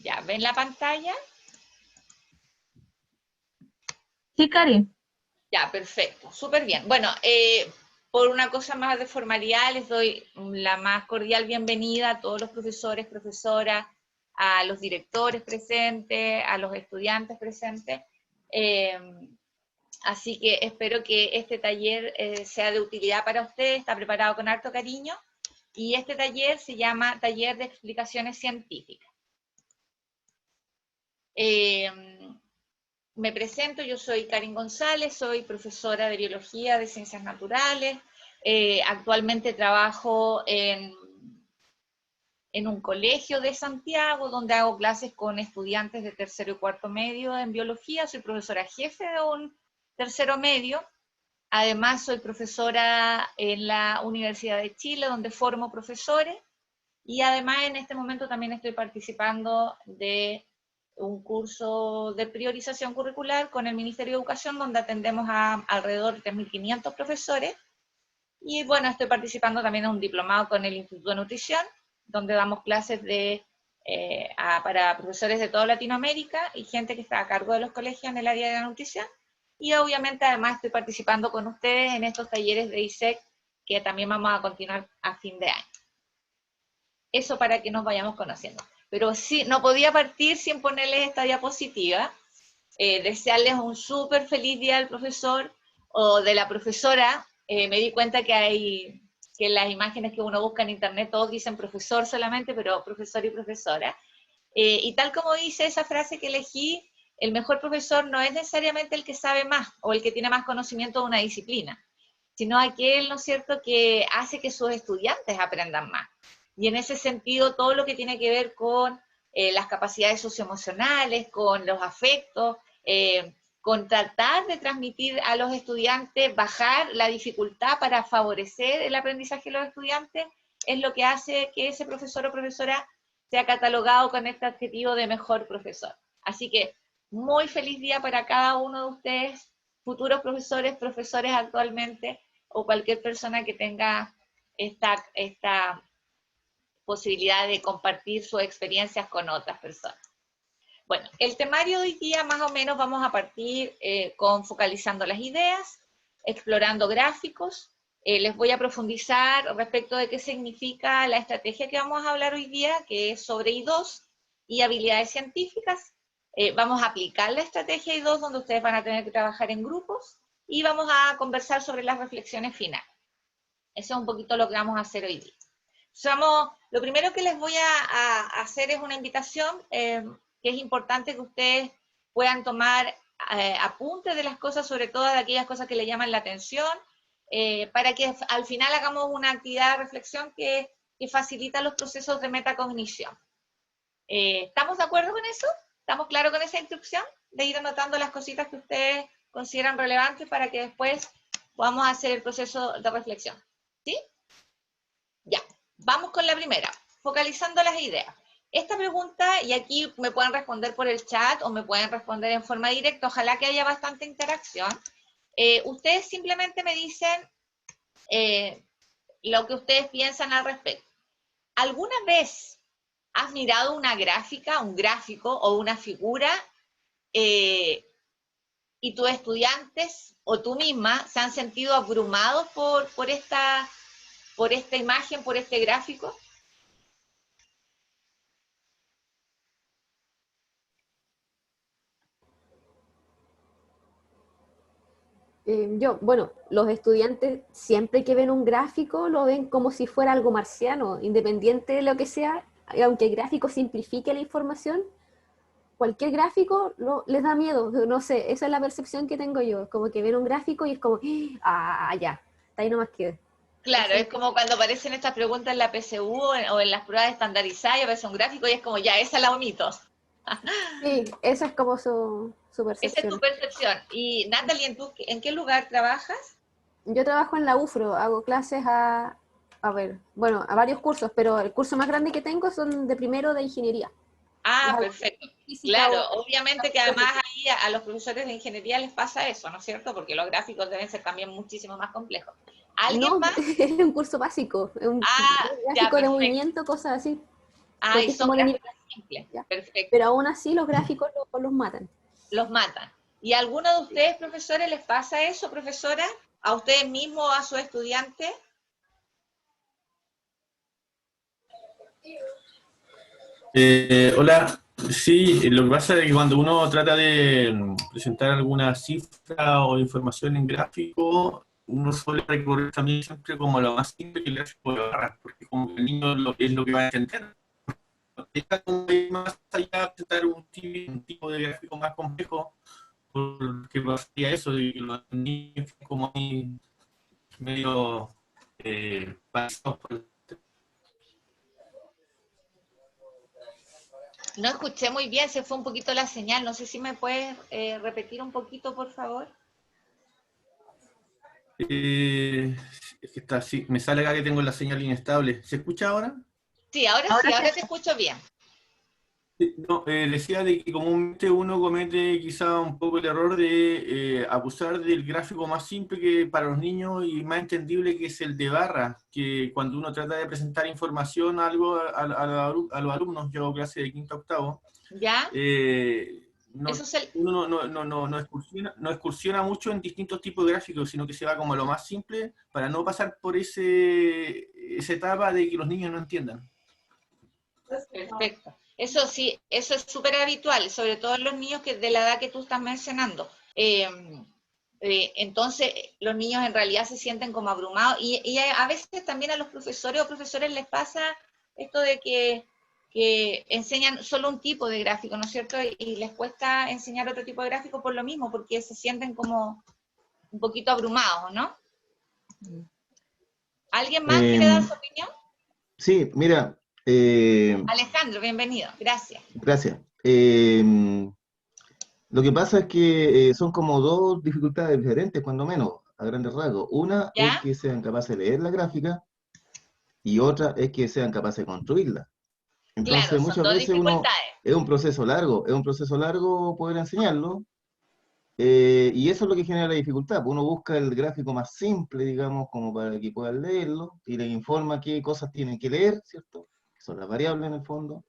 Ya, ¿ven la pantalla? Sí, Cari. Ya, perfecto, súper bien. Bueno, por una cosa más de formalidad, les doy la más cordial bienvenida a todos los profesores, profesoras, a los directores presentes, a los estudiantes presentes. Eh, Así que espero que este taller sea de utilidad para ustedes, está preparado con harto cariño, y este taller se llama Taller de Explicaciones Científicas. Me presento, yo soy Karin González, soy profesora de Biología de Ciencias Naturales, actualmente trabajo en un colegio de Santiago, donde hago clases con estudiantes de tercero y cuarto medio en Biología, soy profesora jefe de un tercero medio. Además, soy profesora en la Universidad de Chile, donde formo profesores, y además en este momento también estoy participando de un curso de priorización curricular con el Ministerio de Educación, donde atendemos a alrededor de 3.500 profesores, y bueno, estoy participando también en un diplomado con el Instituto de Nutrición, donde damos clases para profesores de toda Latinoamérica y gente que está a cargo de los colegios en el área de la nutrición. Y obviamente además estoy participando con ustedes en estos talleres de ISEC que también vamos a continuar a fin de año. Eso para que nos vayamos conociendo. Pero sí, no podía partir sin ponerles esta diapositiva. Desearles un súper feliz día al profesor o de la profesora. Me di cuenta que que las imágenes que uno busca en internet todos dicen profesor solamente, pero profesor y profesora. Y tal como dice esa frase que elegí, el mejor profesor no es necesariamente el que sabe más o el que tiene más conocimiento de una disciplina, sino aquel, ¿no es cierto?, que hace que sus estudiantes aprendan más. Y en ese sentido, todo lo que tiene que ver con las capacidades socioemocionales, con los afectos, con tratar de transmitir a los estudiantes, bajar la dificultad para favorecer el aprendizaje de los estudiantes, es lo que hace que ese profesor o profesora sea catalogado con este adjetivo de mejor profesor. Así que muy feliz día para cada uno de ustedes, futuros profesores, profesores actualmente, o cualquier persona que tenga esta posibilidad de compartir sus experiencias con otras personas. Bueno, el temario de hoy día más o menos vamos a partir con focalizando las ideas, explorando gráficos, les voy a profundizar respecto de qué significa la estrategia que vamos a hablar hoy día, que es sobre I2 y habilidades científicas. Vamos a aplicar la estrategia I2, donde ustedes van a tener que trabajar en grupos, y vamos a conversar sobre las reflexiones finales. Eso es un poquito lo que vamos a hacer hoy día. Lo primero que les voy a hacer es una invitación, que es importante que ustedes puedan tomar apuntes de las cosas, sobre todo de aquellas cosas que le llaman la atención, para que al final hagamos una actividad de reflexión que facilita los procesos de metacognición. ¿Estamos de acuerdo con eso? ¿Estamos claros con esa instrucción? De ir anotando las cositas que ustedes consideran relevantes para que después podamos hacer el proceso de reflexión. ¿Sí? Ya, vamos con la primera, focalizando las ideas. Esta pregunta, y aquí me pueden responder por el chat o me pueden responder en forma directa, ojalá que haya bastante interacción. Ustedes simplemente me dicen lo que ustedes piensan al respecto. ¿Alguna vez has mirado una gráfica, un gráfico o una figura y tus estudiantes o tú misma se han sentido abrumados por esta imagen, por este gráfico? Bueno, los estudiantes siempre que ven un gráfico lo ven como si fuera algo marciano, independiente de lo que sea, aunque el gráfico simplifique la información, cualquier gráfico les da miedo, no sé, esa es la percepción que tengo yo, como que ven un gráfico y es como, ya, está ahí nomás quedé. Claro, es como cuando aparecen estas preguntas en la PSU o en las pruebas estandarizadas y aparece un gráfico y es como, ya, esa la omito. Sí, esa es como su Esa es tu percepción. percepción. Y Natalie, ¿en qué lugar trabajas? Yo trabajo en la UFRO, hago clases bueno, a varios cursos, pero el curso más grande que tengo son de primero de ingeniería. Es Ah, algo perfecto. física Claro, o obviamente que además ahí a los profesores de ingeniería les pasa eso, ¿no es cierto? Porque los gráficos deben ser también muchísimo más complejos. ¿Alguien no, más? es un curso básico, es un Ah, ya, gráfico de perfecto. movimiento, cosas así. Ah, y Porque es son como de gráficos nivel. simple. ¿ya? Perfecto. Pero aún así los gráficos los matan. Los matan. ¿Y a alguno de ustedes, profesores, les pasa eso, profesora? ¿A ustedes mismos o a sus estudiantes? Hola, sí, lo que pasa es que cuando uno trata de presentar alguna cifra o información en gráfico, uno suele recurrir también siempre como lo más simple que el gráfico de barras, porque como que el niño es lo que va a entender. Deja como ir más allá, presentar un tipo de gráfico más complejo, porque pasaría eso, de que los niños como ahí medio pasados por el. No escuché muy bien, se fue un poquito la señal. No sé si me puedes repetir un poquito, por favor. Es que está así, me sale acá que tengo la señal inestable. ¿Se escucha ahora? Sí, Ahora ahora sí. te escucho bien. No, decía de que comúnmente uno comete quizá un poco el error de abusar del gráfico más simple que para los niños y más entendible, que es el de barra, que cuando uno trata de presentar información, algo a los alumnos, yo hago clase de quinto a octavo, ¿Ya? Eso es el... uno no excursiona mucho en distintos tipos de gráficos, sino que se va como a lo más simple para no pasar por esa etapa de que los niños no entiendan. Perfecto. Eso sí, eso es súper habitual, sobre todo en los niños que de la edad que tú estás mencionando. Entonces, los niños en realidad se sienten como abrumados y a veces también a los profesores o profesores les pasa esto de que enseñan solo un tipo de gráfico, ¿no es cierto? Y les cuesta enseñar otro tipo de gráfico por lo mismo, porque se sienten como un poquito abrumados, ¿no? ¿Alguien más quiere dar su opinión? Sí, mira, Alejandro, bienvenido, gracias. gracias. Lo que pasa es que son como dos dificultades diferentes, cuando menos, a grandes rasgos. Una es ¿Ya? que sean capaces de leer la gráfica y otra es que sean capaces de construirla. Claro, Entonces, son muchas dos veces uno, dificultades. es un proceso largo poder enseñarlo, y eso es lo que genera la dificultad, pues uno busca el gráfico más simple, digamos, como para que puedan leerlo, y les informa qué cosas tienen que leer, ¿cierto? Que son las variables en el fondo.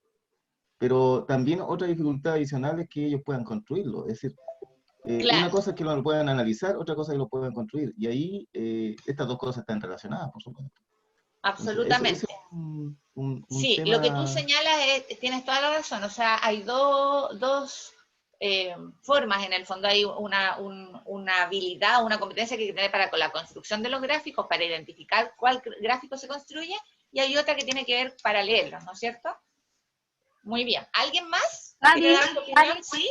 Pero también otra dificultad adicional es que ellos puedan construirlo. Es decir, una Claro, cosa es que lo puedan analizar, otra cosa es que lo puedan construir. Y ahí estas dos cosas están relacionadas, por supuesto. Entonces, ese absolutamente. es un Sí, lo que tú tema. señalas tienes toda la razón. O sea, hay dos formas en el fondo. Hay una habilidad, una competencia que hay que tener para con la construcción de los gráficos, para identificar cuál gráfico se construye, y hay otra que tiene que ver para leerlos, ¿no es cierto? Muy bien. ¿Alguien más quiere Gaby, dar su opinión? Sí,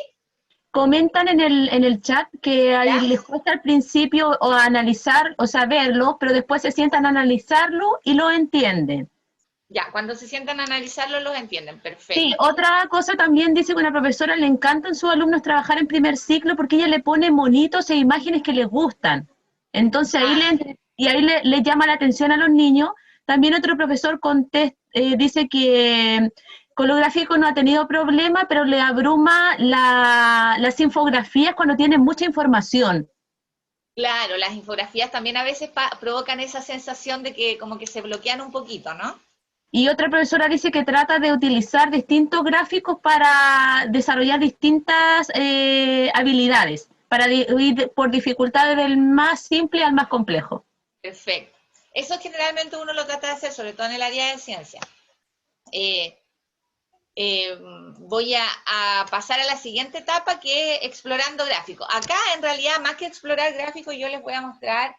comentan en el chat que ¿ya? les cuesta al principio o analizar, o saberlo, pero después se sientan a analizarlo y lo entienden. Ya, cuando se sientan a analizarlo los entienden. Sí, Perfecto. otra cosa también dice que una profesora le encantan sus alumnos trabajar en primer ciclo porque ella le pone monitos e imágenes que les gustan. Entonces Ah, ahí le llama la atención a los niños. También otro profesor dice que con lo gráfico no ha tenido problema, pero le abruma las infografías cuando tienen mucha información. claro, las infografías también a veces provocan esa sensación de que como que se bloquean un poquito, ¿no? Y otra profesora dice que trata de utilizar distintos gráficos para desarrollar distintas habilidades, para ir por dificultades del más simple al más complejo. Perfecto. Eso generalmente uno lo trata de hacer, sobre todo en el área de ciencia. Eh, Voy a pasar a la siguiente etapa, que es explorando gráficos. Acá, en realidad, más que explorar gráficos, yo les voy a mostrar,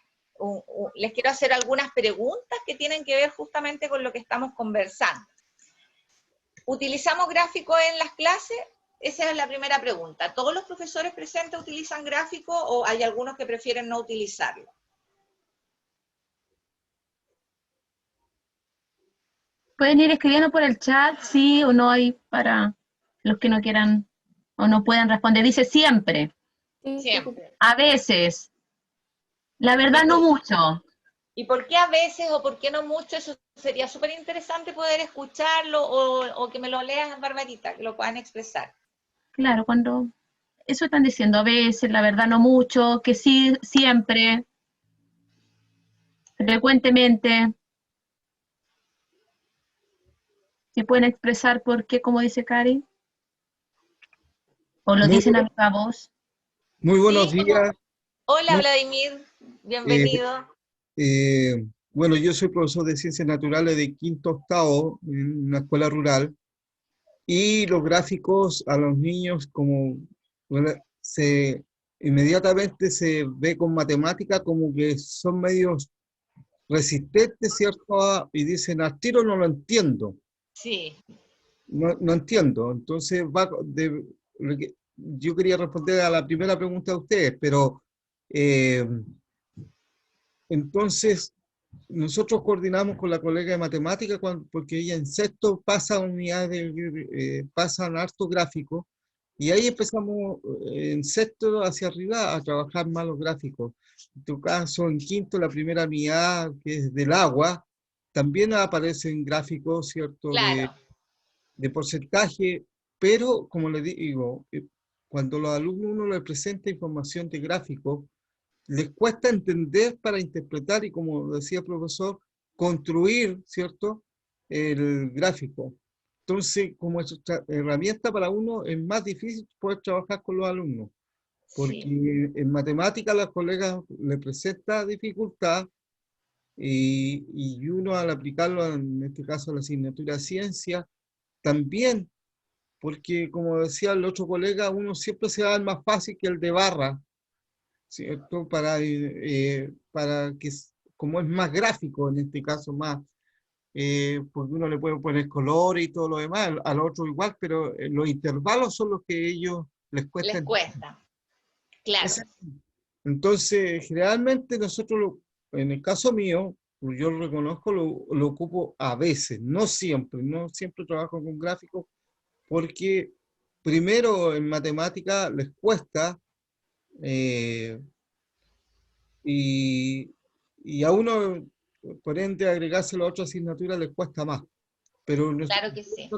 les quiero hacer algunas preguntas que tienen que ver justamente con lo que estamos conversando. ¿Utilizamos gráficos en las clases? Esa es la primera pregunta. ¿Todos los profesores presentes utilizan gráficos o hay algunos que prefieren no utilizarlo? Pueden ir escribiendo por el chat, sí o no, hay para los que no quieran o no puedan responder. Dice siempre, Sí, sí, sí. Siempre. a veces, la verdad no mucho. ¿Y por qué a veces o por qué no mucho? Eso sería súper interesante poder escucharlo o que me lo leas, Barbarita, que lo puedan expresar. Claro, cuando eso están diciendo, a veces, la verdad no mucho, que sí, siempre, frecuentemente. Si pueden expresar por qué, como dice Cari, o lo Muy, dicen a viva voz. muy buenos Sí, días. hola Muy- Vladimir, eh, bienvenido. bueno, yo soy profesor de Ciencias Naturales de quinto octavo en una escuela rural y los gráficos a los niños como bueno, inmediatamente se ve con matemática como que son medios resistentes, ¿cierto? Y dicen, al tiro no lo entiendo. Sí, No entiendo. Entonces, yo quería responder a la primera pregunta de ustedes, pero eh, entonces nosotros coordinamos con la colega de matemática porque ella en sexto pasa unidades, pasan harto gráfico, y ahí empezamos en sexto hacia arriba a trabajar más los gráficos. En tu caso, en quinto, la primera unidad, que es del agua, también aparecen gráficos, ¿cierto? claro, De porcentaje, pero como les digo, cuando los alumnos uno les presenta información de gráficos, les cuesta entender para interpretar y, como decía el profesor, construir, ¿cierto?, el gráfico. Entonces, como herramienta para uno es más difícil poder trabajar con los alumnos, sí, porque en matemáticas las colegas les presenta dificultad y uno al aplicarlo, en este caso a la asignatura de ciencia, también, porque como decía el otro colega, uno siempre se va el más fácil que el de barra, ¿cierto? Para que, como es más gráfico en este caso, más, porque uno le puede poner color y todo lo demás, al otro igual, pero los intervalos son los que ellos les cuesta les entender. cuesta, claro, Entonces, generalmente nosotros, en el caso mío, pues yo lo reconozco, lo ocupo a veces, no siempre trabajo con gráficos, porque primero en matemática les cuesta, eh, y, y a uno, por ende, agregarse la otra asignatura les cuesta más. Pero claro que sí.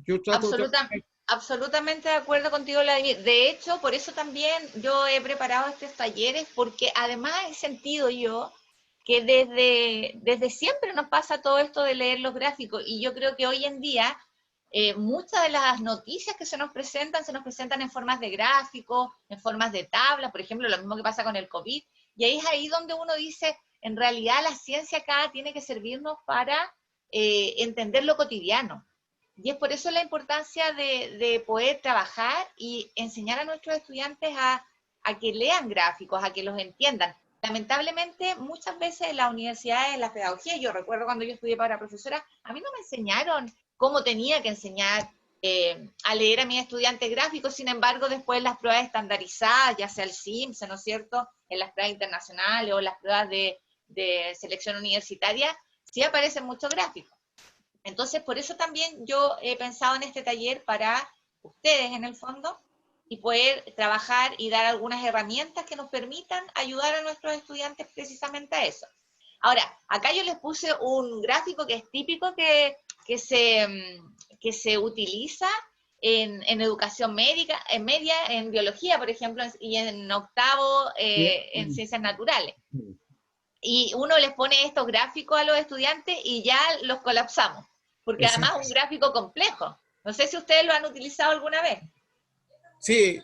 yo trato de trabajar. Absolutamente de acuerdo contigo, Vladimir. De hecho, por eso también yo he preparado estos talleres, porque además he sentido yo que desde siempre nos pasa todo esto de leer los gráficos, y yo creo que hoy en día muchas de las noticias que se nos presentan en formas de gráficos, en formas de tablas, por ejemplo, lo mismo que pasa con el COVID, y ahí es ahí donde uno dice, en realidad la ciencia acá tiene que servirnos para entender lo cotidiano. Y es por eso la importancia de poder trabajar y enseñar a nuestros estudiantes a que lean gráficos, a que los entiendan. Lamentablemente, muchas veces en las universidades, en la pedagogía, yo recuerdo cuando yo estudié para profesora, a mí no me enseñaron cómo tenía que enseñar a leer a mis estudiantes gráficos. Sin embargo, después las pruebas estandarizadas, ya sea el SIMS, ¿no es cierto?, en las pruebas internacionales o las pruebas de selección universitaria, sí aparecen muchos gráficos. Entonces, por eso también yo he pensado en este taller para ustedes, en el fondo, y poder trabajar y dar algunas herramientas que nos permitan ayudar a nuestros estudiantes precisamente a eso. Ahora, acá yo les puse un gráfico que es típico que se utiliza en educación médica, en media, en biología, por ejemplo, y en octavo en ciencias naturales. Y uno les pone estos gráficos a los estudiantes y ya los colapsamos, porque además es un gráfico complejo. No sé si ustedes lo han utilizado alguna vez. Sí,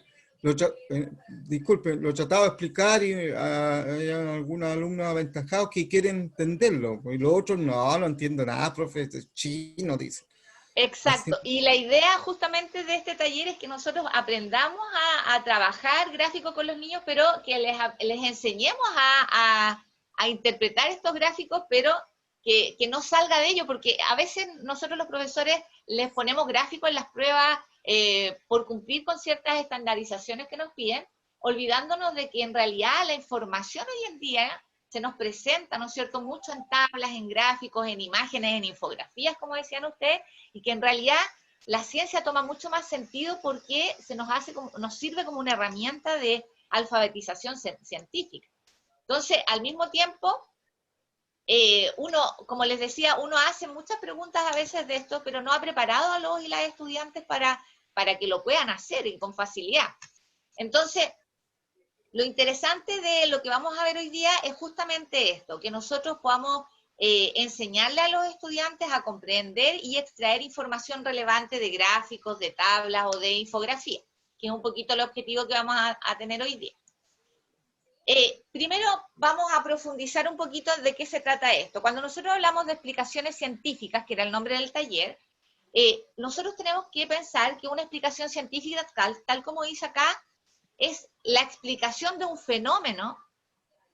disculpen, lo trataba de explicar y hay algunos alumnos aventajados que quieren entenderlo, y los otros no entiendo nada, profe, es chino, dicen. Exacto, Así. y la idea justamente de este taller es que nosotros aprendamos a trabajar gráficos con los niños, pero que les enseñemos a interpretar estos gráficos, pero que no salga de ello, porque a veces nosotros los profesores les ponemos gráficos en las pruebas por cumplir con ciertas estandarizaciones que nos piden, olvidándonos de que en realidad la información hoy en día se nos presenta, ¿no es cierto?, mucho en tablas, en gráficos, en imágenes, en infografías, como decían ustedes, y que en realidad la ciencia toma mucho más sentido porque nos sirve como una herramienta de alfabetización científica. Entonces, al mismo tiempo, uno, como les decía, uno hace muchas preguntas a veces de esto, pero no ha preparado a los y las estudiantes para que lo puedan hacer y con facilidad. Entonces, lo interesante de lo que vamos a ver hoy día es justamente esto, que nosotros podamos enseñarle a los estudiantes a comprender y extraer información relevante de gráficos, de tablas o de infografía, que es un poquito el objetivo que vamos a tener hoy día. Primero vamos a profundizar un poquito de qué se trata esto. Cuando nosotros hablamos de explicaciones científicas, que era el nombre del taller, nosotros tenemos que pensar que una explicación científica, tal como dice acá, es la explicación de un fenómeno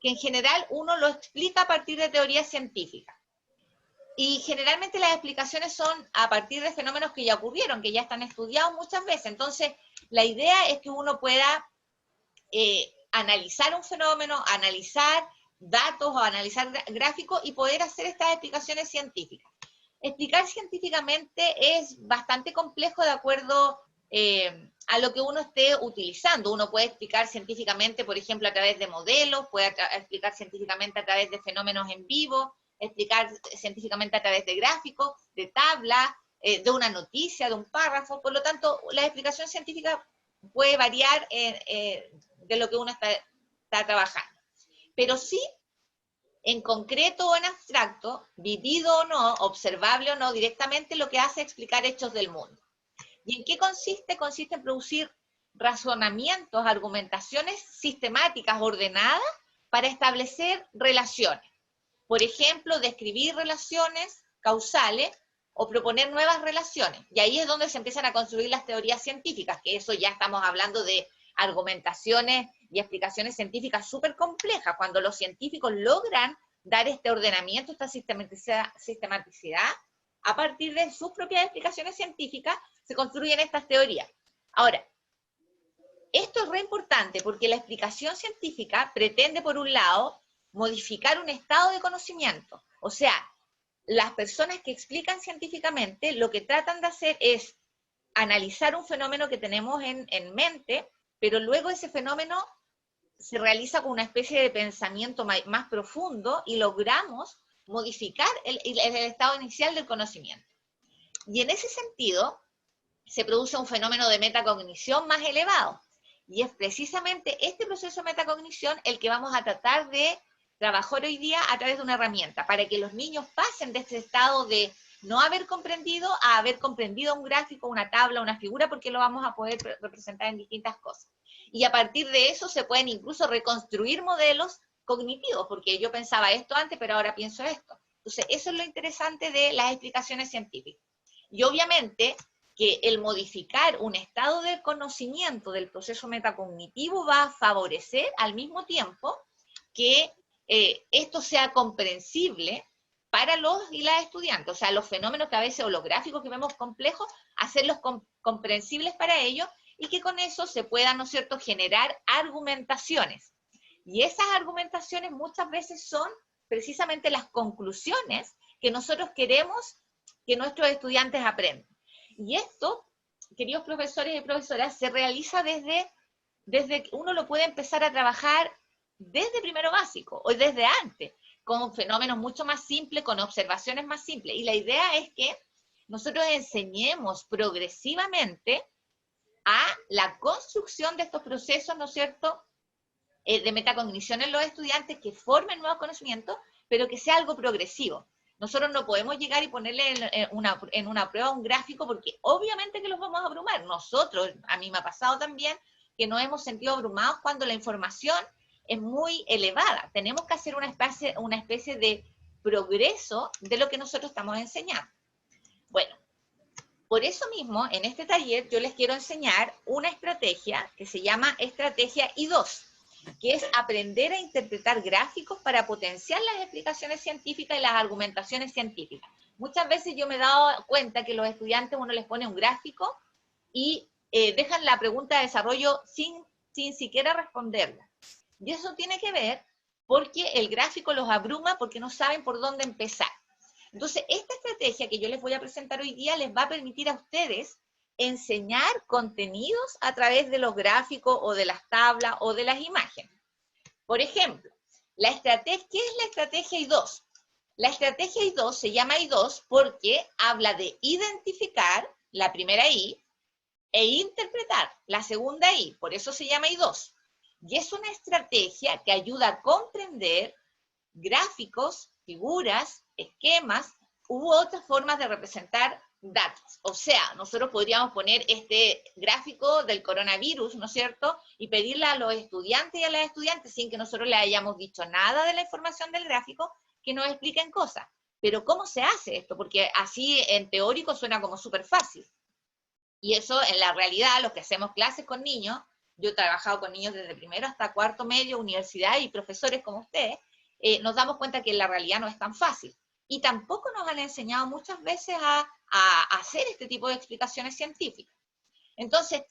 que en general uno lo explica a partir de teorías científicas. Y generalmente las explicaciones son a partir de fenómenos que ya ocurrieron, que ya están estudiados muchas veces. Entonces, la idea es que uno pueda analizar un fenómeno, analizar datos o analizar gráficos y poder hacer estas explicaciones científicas. Explicar científicamente es bastante complejo de acuerdo a lo que uno esté utilizando. Uno puede explicar científicamente, por ejemplo, a través de modelos, puede explicar científicamente a través de fenómenos en vivo, explicar científicamente a través de gráficos, de tablas, de una noticia, de un párrafo. Por lo tanto, la explicación científica puede variar de lo que uno está trabajando. Pero sí, en concreto o en abstracto, vivido o no, observable o no, directamente lo que hace es explicar hechos del mundo. ¿Y en qué consiste? Consiste en producir razonamientos, argumentaciones sistemáticas, ordenadas, para establecer relaciones. Por ejemplo, describir relaciones causales o proponer nuevas relaciones. Y ahí es donde se empiezan a construir las teorías científicas, que eso ya estamos hablando de argumentaciones y explicaciones científicas súper complejas, cuando los científicos logran dar este ordenamiento, esta sistematicidad, a partir de sus propias explicaciones científicas, se construyen estas teorías. Ahora, esto es re importante porque la explicación científica pretende, por un lado, modificar un estado de conocimiento. O sea, las personas que explican científicamente lo que tratan de hacer es analizar un fenómeno que tenemos en mente, pero luego ese fenómeno se realiza con una especie de pensamiento más profundo y logramos modificar el estado inicial del conocimiento. Y en ese sentido, se produce un fenómeno de metacognición más elevado. Y es precisamente este proceso de metacognición el que vamos a tratar de trabajar hoy día a través de una herramienta, para que los niños pasen de este estado de no haber comprendido a haber comprendido un gráfico, una tabla, una figura, porque lo vamos a poder representar en distintas cosas. Y a partir de eso se pueden incluso reconstruir modelos cognitivos, porque yo pensaba esto antes, pero ahora pienso esto. Entonces, eso es lo interesante de las explicaciones científicas. Y obviamente que el modificar un estado de conocimiento del proceso metacognitivo va a favorecer al mismo tiempo que esto sea comprensible para los y las estudiantes. O sea, los fenómenos que a veces, o los gráficos que vemos complejos, hacerlos comprensibles para ellos, y que con eso se puedan, ¿no es cierto?, generar argumentaciones. Y esas argumentaciones muchas veces son precisamente las conclusiones que nosotros queremos que nuestros estudiantes aprendan. Y esto, queridos profesores y profesoras, se realiza desde que uno lo puede empezar a trabajar desde primero básico, o desde antes, con fenómenos mucho más simples, con observaciones más simples. Y la idea es que nosotros enseñemos progresivamente a la construcción de estos procesos, ¿no es cierto?, de metacognición en los estudiantes, que formen nuevos conocimientos, pero que sea algo progresivo. Nosotros no podemos llegar y ponerle en una prueba un gráfico, porque obviamente que los vamos a abrumar. Nosotros, a mí me ha pasado también, que nos hemos sentido abrumados cuando la información es muy elevada. Tenemos que hacer una especie de progreso de lo que nosotros estamos enseñando. Bueno, por eso mismo, en este taller yo les quiero enseñar una estrategia que se llama estrategia I2, que es aprender a interpretar gráficos para potenciar las explicaciones científicas y las argumentaciones científicas. Muchas veces yo me he dado cuenta que los estudiantes, uno les pone un gráfico y dejan la pregunta de desarrollo sin siquiera responderla. Y eso tiene que ver porque el gráfico los abruma, porque no saben por dónde empezar. Entonces, esta estrategia que yo les voy a presentar hoy día les va a permitir a ustedes enseñar contenidos a través de los gráficos o de las tablas o de las imágenes. Por ejemplo, ¿qué es la estrategia I2? La estrategia I2 se llama I2 porque habla de identificar, la primera I, e interpretar, la segunda I, por eso se llama I2. Y es una estrategia que ayuda a comprender gráficos, figuras, esquemas u otras formas de representar datos. O sea, nosotros podríamos poner este gráfico del coronavirus, ¿no es cierto?, y pedirle a los estudiantes y a las estudiantes, sin que nosotros le hayamos dicho nada de la información del gráfico, que nos expliquen cosas. Pero ¿cómo se hace esto? Porque así en teórico suena como súper fácil. Y eso en la realidad, los que hacemos clases con niños, yo he trabajado con niños desde primero hasta cuarto medio, universidad y profesores como ustedes, nos damos cuenta que en la realidad no es tan fácil. Y tampoco nos han enseñado muchas veces a hacer este tipo de explicaciones científicas. Entonces,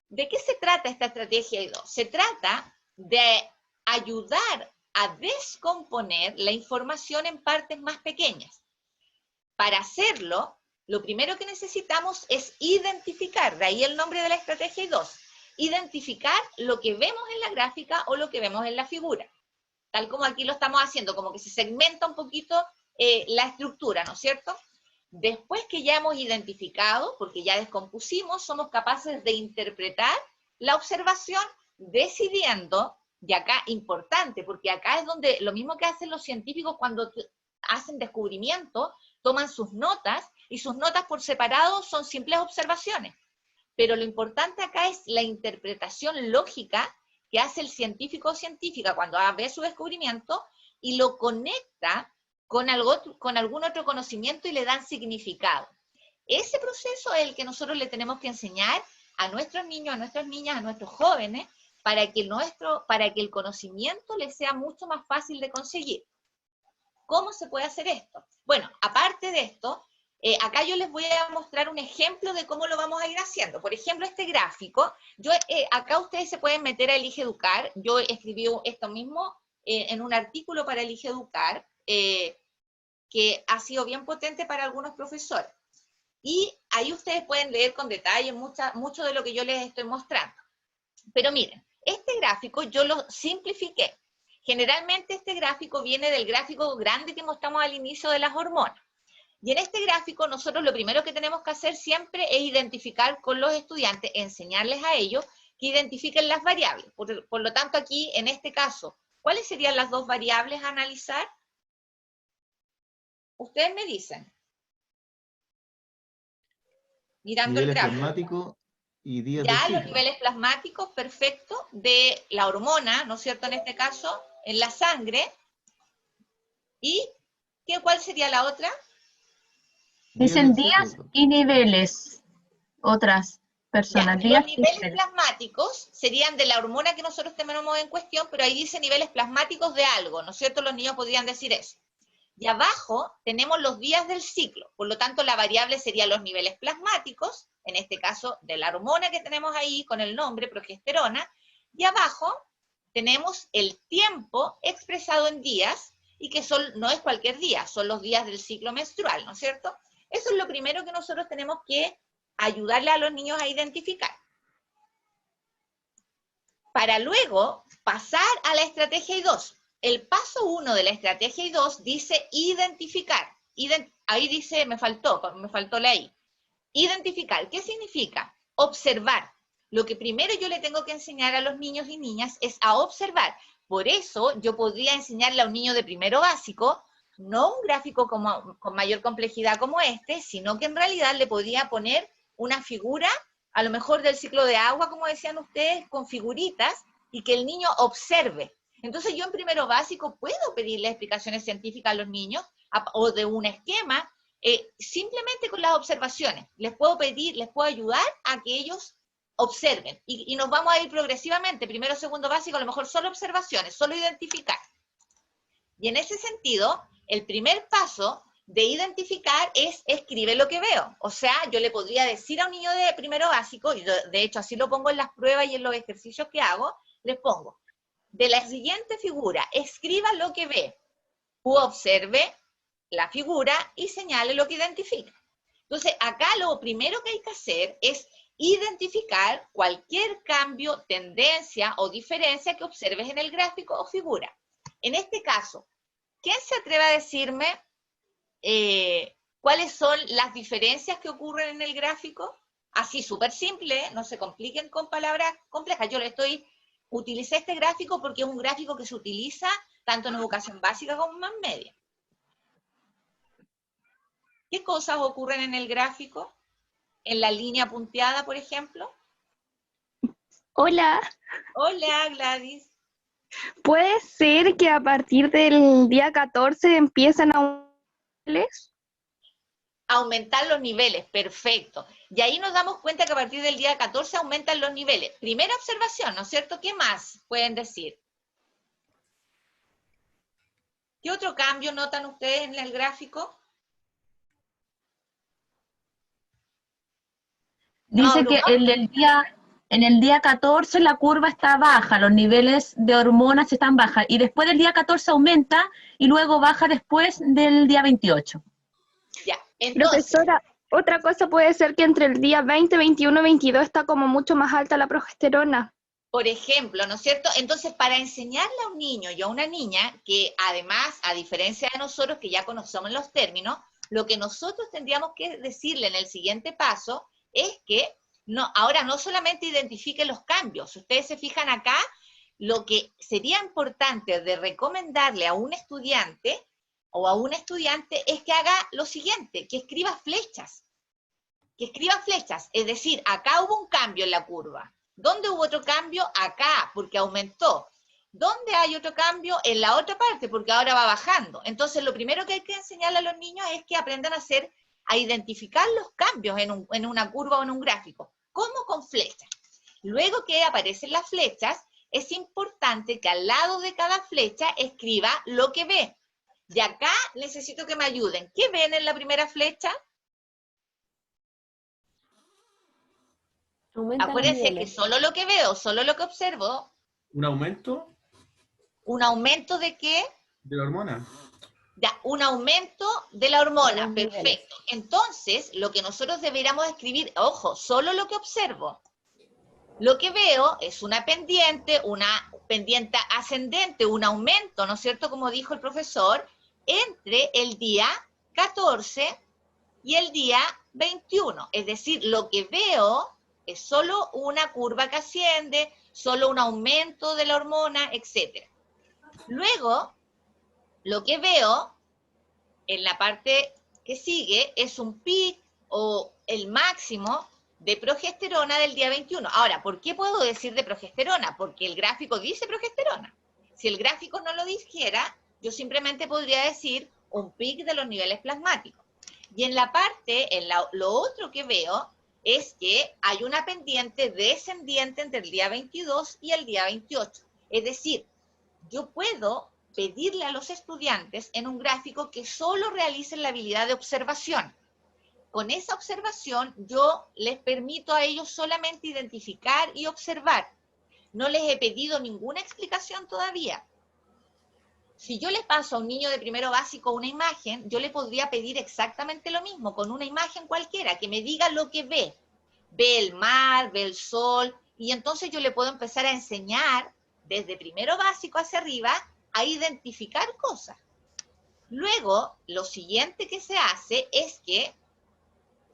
¿de qué se trata esta estrategia I2? Se trata de ayudar a descomponer la información en partes más pequeñas. Para hacerlo, lo primero que necesitamos es identificar, de ahí el nombre de la estrategia I2, identificar lo que vemos en la gráfica o lo que vemos en la figura. Tal como aquí lo estamos haciendo, como que se segmenta un poquito la estructura, ¿no es cierto? Después que ya hemos identificado, porque ya descompusimos, somos capaces de interpretar la observación decidiendo, y acá importante, porque acá es donde lo mismo que hacen los científicos cuando hacen descubrimientos, toman sus notas, y sus notas por separado son simples observaciones. Pero lo importante acá es la interpretación lógica que hace el científico o científica cuando ve su descubrimiento y lo conecta con algún otro conocimiento y le dan significado. Ese proceso es el que nosotros le tenemos que enseñar a nuestros niños, a nuestras niñas, a nuestros jóvenes, para que el conocimiento les sea mucho más fácil de conseguir. ¿Cómo se puede hacer esto? Bueno, aparte de esto, acá yo les voy a mostrar un ejemplo de cómo lo vamos a ir haciendo. Por ejemplo, este gráfico, acá ustedes se pueden meter a Elige Educar. Yo escribí esto mismo en un artículo para Elige Educar, que ha sido bien potente para algunos profesores. Y ahí ustedes pueden leer con detalle mucho de lo que yo les estoy mostrando. Pero miren, este gráfico yo lo simplifiqué. Generalmente este gráfico viene del gráfico grande que mostramos al inicio de las hormonas. Y en este gráfico nosotros lo primero que tenemos que hacer siempre es identificar con los estudiantes, enseñarles a ellos que identifiquen las variables. Por lo tanto aquí, en este caso, ¿cuáles serían las dos variables a analizar? Ustedes me dicen. Mirando el gráfico. Plasmático y días ya del ciclo. Los niveles plasmáticos, perfecto, de la hormona, ¿no es cierto? En este caso, en la sangre. ¿Y cuál sería la otra? Dicen días y niveles, otras personas. Ya, los niveles plasmáticos serían de la hormona que nosotros tenemos en cuestión, pero ahí dice niveles plasmáticos de algo, ¿no es cierto? Los niños podrían decir eso. Y abajo tenemos los días del ciclo, por lo tanto la variable sería los niveles plasmáticos, en este caso de la hormona que tenemos ahí con el nombre, progesterona, y abajo tenemos el tiempo expresado en días, y que no es cualquier día, son los días del ciclo menstrual, ¿no es cierto? Eso es lo primero que nosotros tenemos que ayudarle a los niños a identificar. Para luego pasar a la estrategia I2. El paso 1 de la estrategia I2 dice identificar. Ahí dice, me faltó la I. Identificar, ¿qué significa? Observar. Lo que primero yo le tengo que enseñar a los niños y niñas es a observar. Por eso yo podría enseñarle a un niño de primero básico, no un gráfico con mayor complejidad como este, sino que en realidad le podría poner una figura, a lo mejor del ciclo de agua, como decían ustedes, con figuritas, y que el niño observe. Entonces yo en primero básico puedo pedirle explicaciones científicas a los niños, o de un esquema, simplemente con las observaciones. Les puedo ayudar a que ellos observen, y nos vamos a ir progresivamente, primero, segundo básico, a lo mejor solo observaciones, solo identificar. Y en ese sentido, el primer paso de identificar es escribe lo que veo. O sea, yo le podría decir a un niño de primero básico, y yo, de hecho así lo pongo en las pruebas y en los ejercicios que hago, les pongo, de la siguiente figura, escriba lo que ve, u observe la figura y señale lo que identifica. Entonces, acá lo primero que hay que hacer es identificar cualquier cambio, tendencia o diferencia que observes en el gráfico o figura. En este caso, ¿quién se atreve a decirme cuáles son las diferencias que ocurren en el gráfico? Así, súper simple, no se compliquen con palabras complejas. Utilicé este gráfico porque es un gráfico que se utiliza tanto en educación básica como en media. ¿Qué cosas ocurren en el gráfico? En la línea punteada, por ejemplo. Hola, Hola, Gladys. ¿puede ser que a partir del día 14 empiezan a Aumentar los niveles, perfecto. Y ahí nos damos cuenta que a partir del día 14 aumentan los niveles. Primera observación, ¿no es cierto? ¿Qué más pueden decir? ¿Qué otro cambio notan ustedes en el gráfico? Dice que en el día 14 la curva está baja, los niveles de hormonas están bajas, y después del día 14 aumenta y luego baja después del día 28. Ya, entonces, Profesora, otra cosa puede ser que entre el día 20, 21, 22 está como mucho más alta la progesterona. por ejemplo, ¿no es cierto? Entonces, para enseñarle a un niño y a una niña, que además, a diferencia de nosotros que ya conocemos los términos, lo que nosotros tendríamos que decirle en el siguiente paso es que ahora no solamente identifique los cambios, ustedes se fijan acá, lo que sería importante de recomendarle a un estudiante o a una estudiante es que haga lo siguiente, que escriba flechas. Que escriba flechas, es decir, acá hubo un cambio en la curva. ¿Dónde hubo otro cambio? Acá, porque aumentó. ¿Dónde hay otro cambio? En la otra parte, porque ahora va bajando. Entonces, lo primero que hay que enseñarle a los niños es que aprendan a identificar los cambios en una curva o en un gráfico. ¿Cómo? Con flechas. Luego que aparecen las flechas, es importante que al lado de cada flecha escriba lo que ve. Y acá necesito que me ayuden. ¿Qué ven en la primera flecha? Acuérdense que solo lo que veo, solo lo que observo. ¿Un aumento? ¿Un aumento de qué? De la hormona. Ya, un aumento de la hormona, Los perfecto. niveles. Entonces, lo que nosotros deberíamos escribir, ojo, solo lo que observo. Lo que veo es una pendiente ascendente, un aumento, ¿no es cierto? Como dijo el profesor, entre el día 14 y el día 21. Es decir, lo que veo es solo una curva que asciende, solo un aumento de la hormona, etc. Luego, lo que veo en la parte que sigue es un pic o el máximo de progesterona del día 21. Ahora, ¿por qué puedo decir de progesterona? Porque el gráfico dice progesterona. Si el gráfico no lo dijera, yo simplemente podría decir un pic de los niveles plasmáticos. Y en la parte, lo otro que veo es que hay una pendiente descendiente entre el día 22 y el día 28. Es decir, yo puedo pedirle a los estudiantes en un gráfico que solo realicen la habilidad de observación. Con esa observación yo les permito a ellos solamente identificar y observar. No les he pedido ninguna explicación todavía. Si yo les paso a un niño de primero básico una imagen, yo le podría pedir exactamente lo mismo, con una imagen cualquiera, que me diga lo que ve. Ve el mar, ve el sol, y entonces yo le puedo empezar a enseñar, desde primero básico hacia arriba, a identificar cosas. Luego, lo siguiente que se hace es que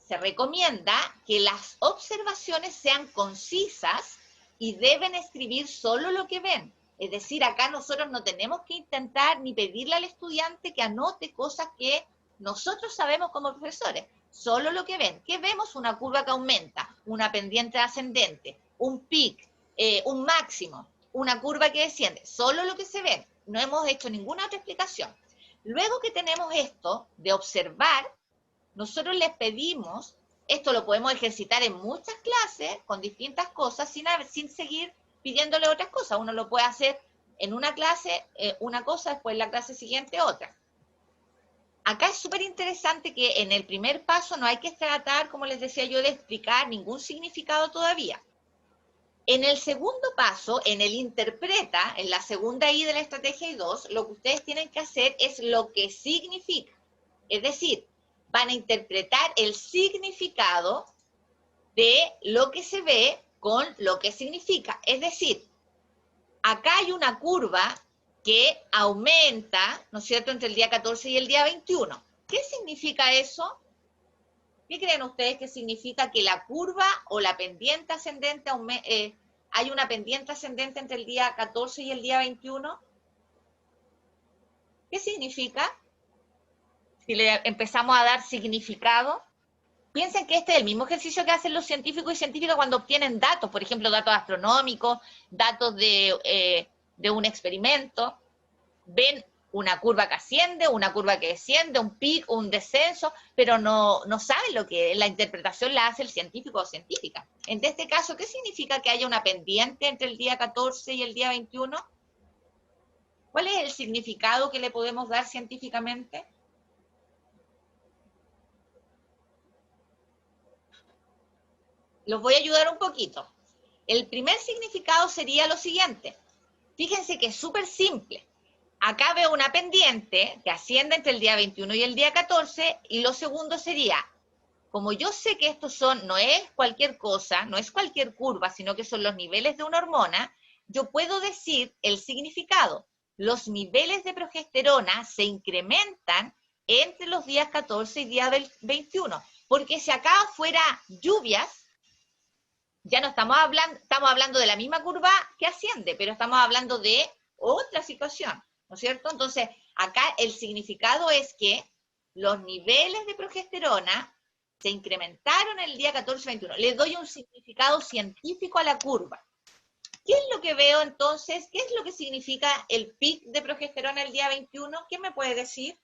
se recomienda que las observaciones sean concisas y deben escribir solo lo que ven. Es decir, acá nosotros no tenemos que intentar ni pedirle al estudiante que anote cosas que nosotros sabemos como profesores. Solo lo que ven. ¿Qué vemos? Una curva que aumenta, una pendiente ascendente, un pic, un máximo, una curva que desciende. Solo lo que se ve. No hemos hecho ninguna otra explicación. Luego que tenemos esto de observar, nosotros les pedimos, esto lo podemos ejercitar en muchas clases, con distintas cosas, sin seguir pidiéndole otras cosas. Uno lo puede hacer en una clase, una cosa, después en la clase siguiente otra. Acá es súper interesante que en el primer paso no hay que tratar, como les decía yo, de explicar ningún significado todavía. En el segundo paso, en el interpreta, en la segunda I de la estrategia I2, lo que ustedes tienen que hacer es lo que significa. Es decir, van a interpretar el significado de lo que se ve con lo que significa. Es decir, acá hay una curva que aumenta, ¿no es cierto?, entre el día 14 y el día 21. ¿Qué significa eso? ¿Qué creen ustedes que significa que la curva o la pendiente ascendente, hay una pendiente ascendente entre el día 14 y el día 21? ¿Qué significa? si le empezamos a dar significado, piensen que este es el mismo ejercicio que hacen los científicos y científicas cuando obtienen datos, por ejemplo, datos astronómicos, datos de un experimento, ven una curva que asciende, una curva que desciende, un pico, un descenso, pero no saben lo que es. La interpretación la hace el científico o científica. En este caso, ¿qué significa que haya una pendiente entre el día 14 y el día 21? ¿Cuál es el significado que le podemos dar científicamente? Los voy a ayudar un poquito. El primer significado sería lo siguiente. Fíjense que es súper simple. Acá veo una pendiente que asciende entre el día 21 y el día 14, y lo segundo sería, como yo sé que estos no es cualquier cosa, no es cualquier curva, sino que son los niveles de una hormona, yo puedo decir el significado. Los niveles de progesterona se incrementan entre los días 14 y día 21, porque si acá fuera lluvias, ya no estamos hablando de la misma curva que asciende, pero estamos hablando de otra situación, ¿no es cierto? Entonces, acá el significado es que los niveles de progesterona se incrementaron el día 14-21. Le doy un significado científico a la curva. ¿Qué es lo que veo entonces? ¿Qué es lo que significa el pic de progesterona el día 21? ¿Quién me puede decir?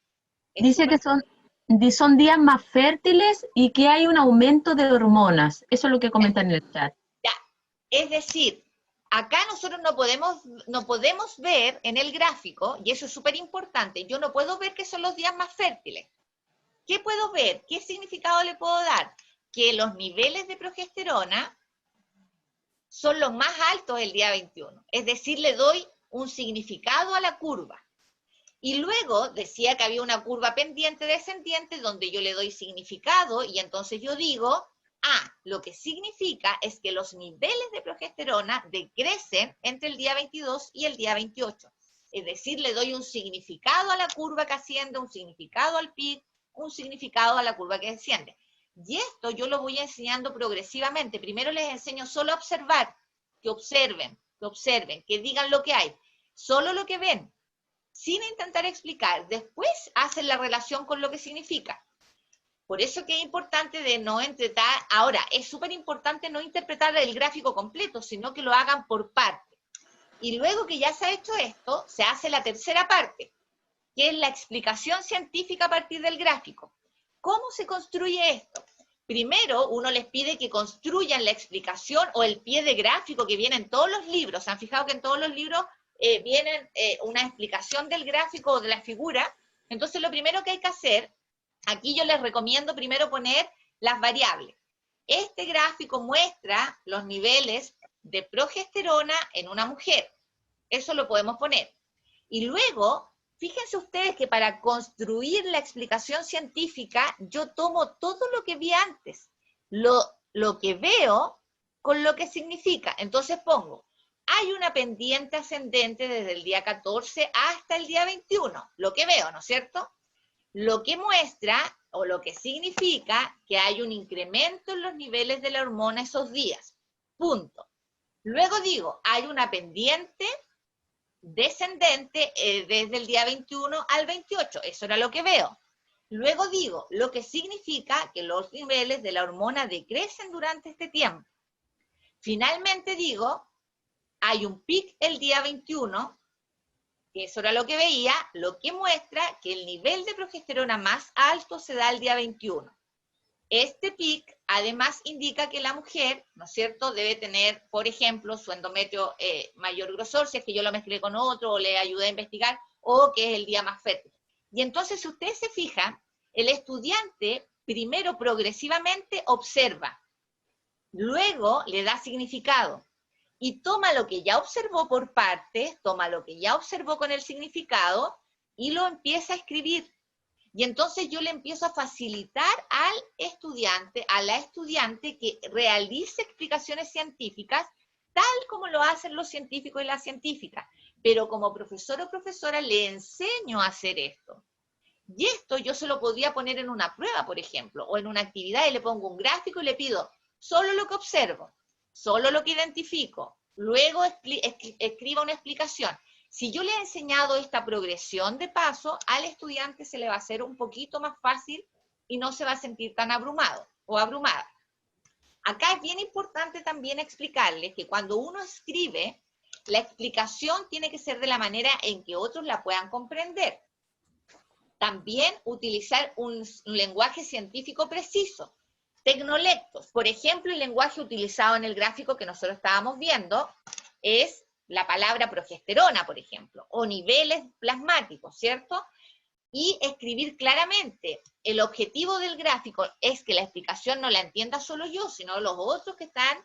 Dice que son días más fértiles y que hay un aumento de hormonas. Eso es lo que comentan en el chat. Ya, es decir, acá nosotros no podemos ver en el gráfico, y eso es súper importante, yo no puedo ver que son los días más fértiles. ¿Qué puedo ver? ¿Qué significado le puedo dar? Que los niveles de progesterona son los más altos el día 21. Es decir, le doy un significado a la curva. Y luego decía que había una curva pendiente descendiente donde yo le doy significado y entonces yo digo, lo que significa es que los niveles de progesterona decrecen entre el día 22 y el día 28. Es decir, le doy un significado a la curva que asciende, un significado al pic, un significado a la curva que desciende. Y esto yo lo voy enseñando progresivamente. Primero les enseño solo a observar, que observen, que digan lo que hay. Solo lo que ven, sin intentar explicar. Después hacen la relación con lo que significa. Por eso que es importante de no interpretar. Ahora, es súper importante no interpretar el gráfico completo, sino que lo hagan por parte. Y luego que ya se ha hecho esto, se hace la tercera parte, que es la explicación científica a partir del gráfico. ¿Cómo se construye esto? Primero, uno les pide que construyan la explicación o el pie de gráfico que viene en todos los libros. ¿Se han fijado que en todos los libros vienen una explicación del gráfico o de la figura? Entonces, lo primero que hay que hacer, aquí yo les recomiendo primero poner las variables. Este gráfico muestra los niveles de progesterona en una mujer. Eso lo podemos poner. Y luego, fíjense ustedes que para construir la explicación científica, yo tomo todo lo que vi antes, lo que veo con lo que significa. Entonces pongo, hay una pendiente ascendente desde el día 14 hasta el día 21, lo que veo, ¿no es cierto? Lo que muestra o lo que significa que hay un incremento en los niveles de la hormona esos días, punto. Luego digo, hay una pendiente descendente desde el día 21 al 28, eso era lo que veo. Luego digo, lo que significa que los niveles de la hormona decrecen durante este tiempo. Finalmente digo, hay un pic el día 21, que eso era lo que veía, lo que muestra que el nivel de progesterona más alto se da el día 21. Este pic además indica que la mujer, ¿no es cierto?, debe tener, por ejemplo, su endometrio mayor grosor, si es que yo lo mezclé con otro o le ayudé a investigar, o que es el día más fértil. Y entonces, si ustedes se fijan, el estudiante primero progresivamente observa, luego le da significado, y toma lo que ya observó por partes, toma lo que ya observó con el significado, y lo empieza a escribir. Y entonces yo le empiezo a facilitar al estudiante, a la estudiante que realice explicaciones científicas tal como lo hacen los científicos y las científicas. Pero como profesor o profesora le enseño a hacer esto. Y esto yo se lo podría poner en una prueba, por ejemplo, o en una actividad y le pongo un gráfico y le pido solo lo que observo, solo lo que identifico, luego escriba una explicación. Si yo le he enseñado esta progresión de paso, al estudiante se le va a hacer un poquito más fácil y no se va a sentir tan abrumado o abrumada. Acá es bien importante también explicarles que cuando uno escribe, la explicación tiene que ser de la manera en que otros la puedan comprender. También utilizar un lenguaje científico preciso. Tecnolectos, por ejemplo, el lenguaje utilizado en el gráfico que nosotros estábamos viendo es la palabra progesterona, por ejemplo, o niveles plasmáticos, ¿cierto? Y escribir claramente. El objetivo del gráfico es que la explicación no la entienda solo yo, sino los otros que están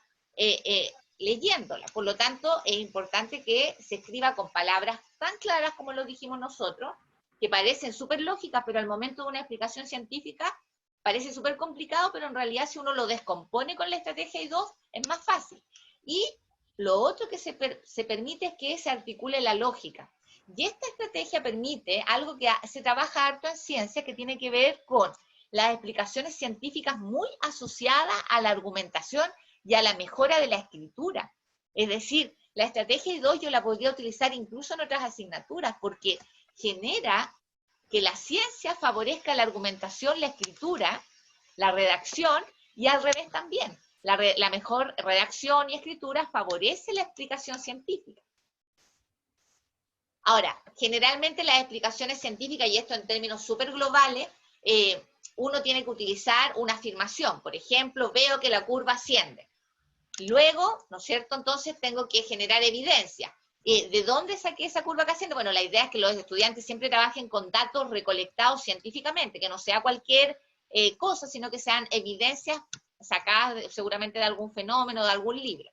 leyéndola. Por lo tanto, es importante que se escriba con palabras tan claras como lo dijimos nosotros, que parecen súper lógicas, pero al momento de una explicación científica parece súper complicado, pero en realidad si uno lo descompone con la estrategia I2 es más fácil. Y lo otro que se permite es que se articule la lógica. Y esta estrategia permite algo que se trabaja harto en ciencia, que tiene que ver con las explicaciones científicas muy asociadas a la argumentación y a la mejora de la escritura. Es decir, la estrategia I2 yo la podría utilizar incluso en otras asignaturas, porque genera que la ciencia favorezca la argumentación, la escritura, la redacción, y al revés también. La mejor redacción y escritura favorece la explicación científica. Ahora, generalmente las explicaciones científicas, y esto en términos súper globales, uno tiene que utilizar una afirmación. Por ejemplo, veo que la curva asciende. Luego, ¿no es cierto? Entonces tengo que generar evidencia. ¿De dónde saqué esa curva que asciende? Bueno, la idea es que los estudiantes siempre trabajen con datos recolectados científicamente, que no sea cualquier cosa, sino que sean evidencias sacadas seguramente de algún fenómeno, de algún libro.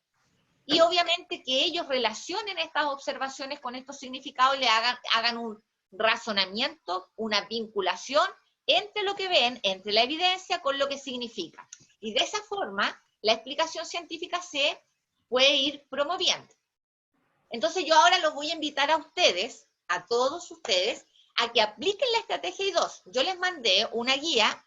Y obviamente que ellos relacionen estas observaciones con estos significados y le hagan un razonamiento, una vinculación entre lo que ven, entre la evidencia, con lo que significa. Y de esa forma, la explicación científica se puede ir promoviendo. Entonces yo ahora los voy a invitar a ustedes, a todos ustedes, a que apliquen la estrategia I2. Yo les mandé una guía,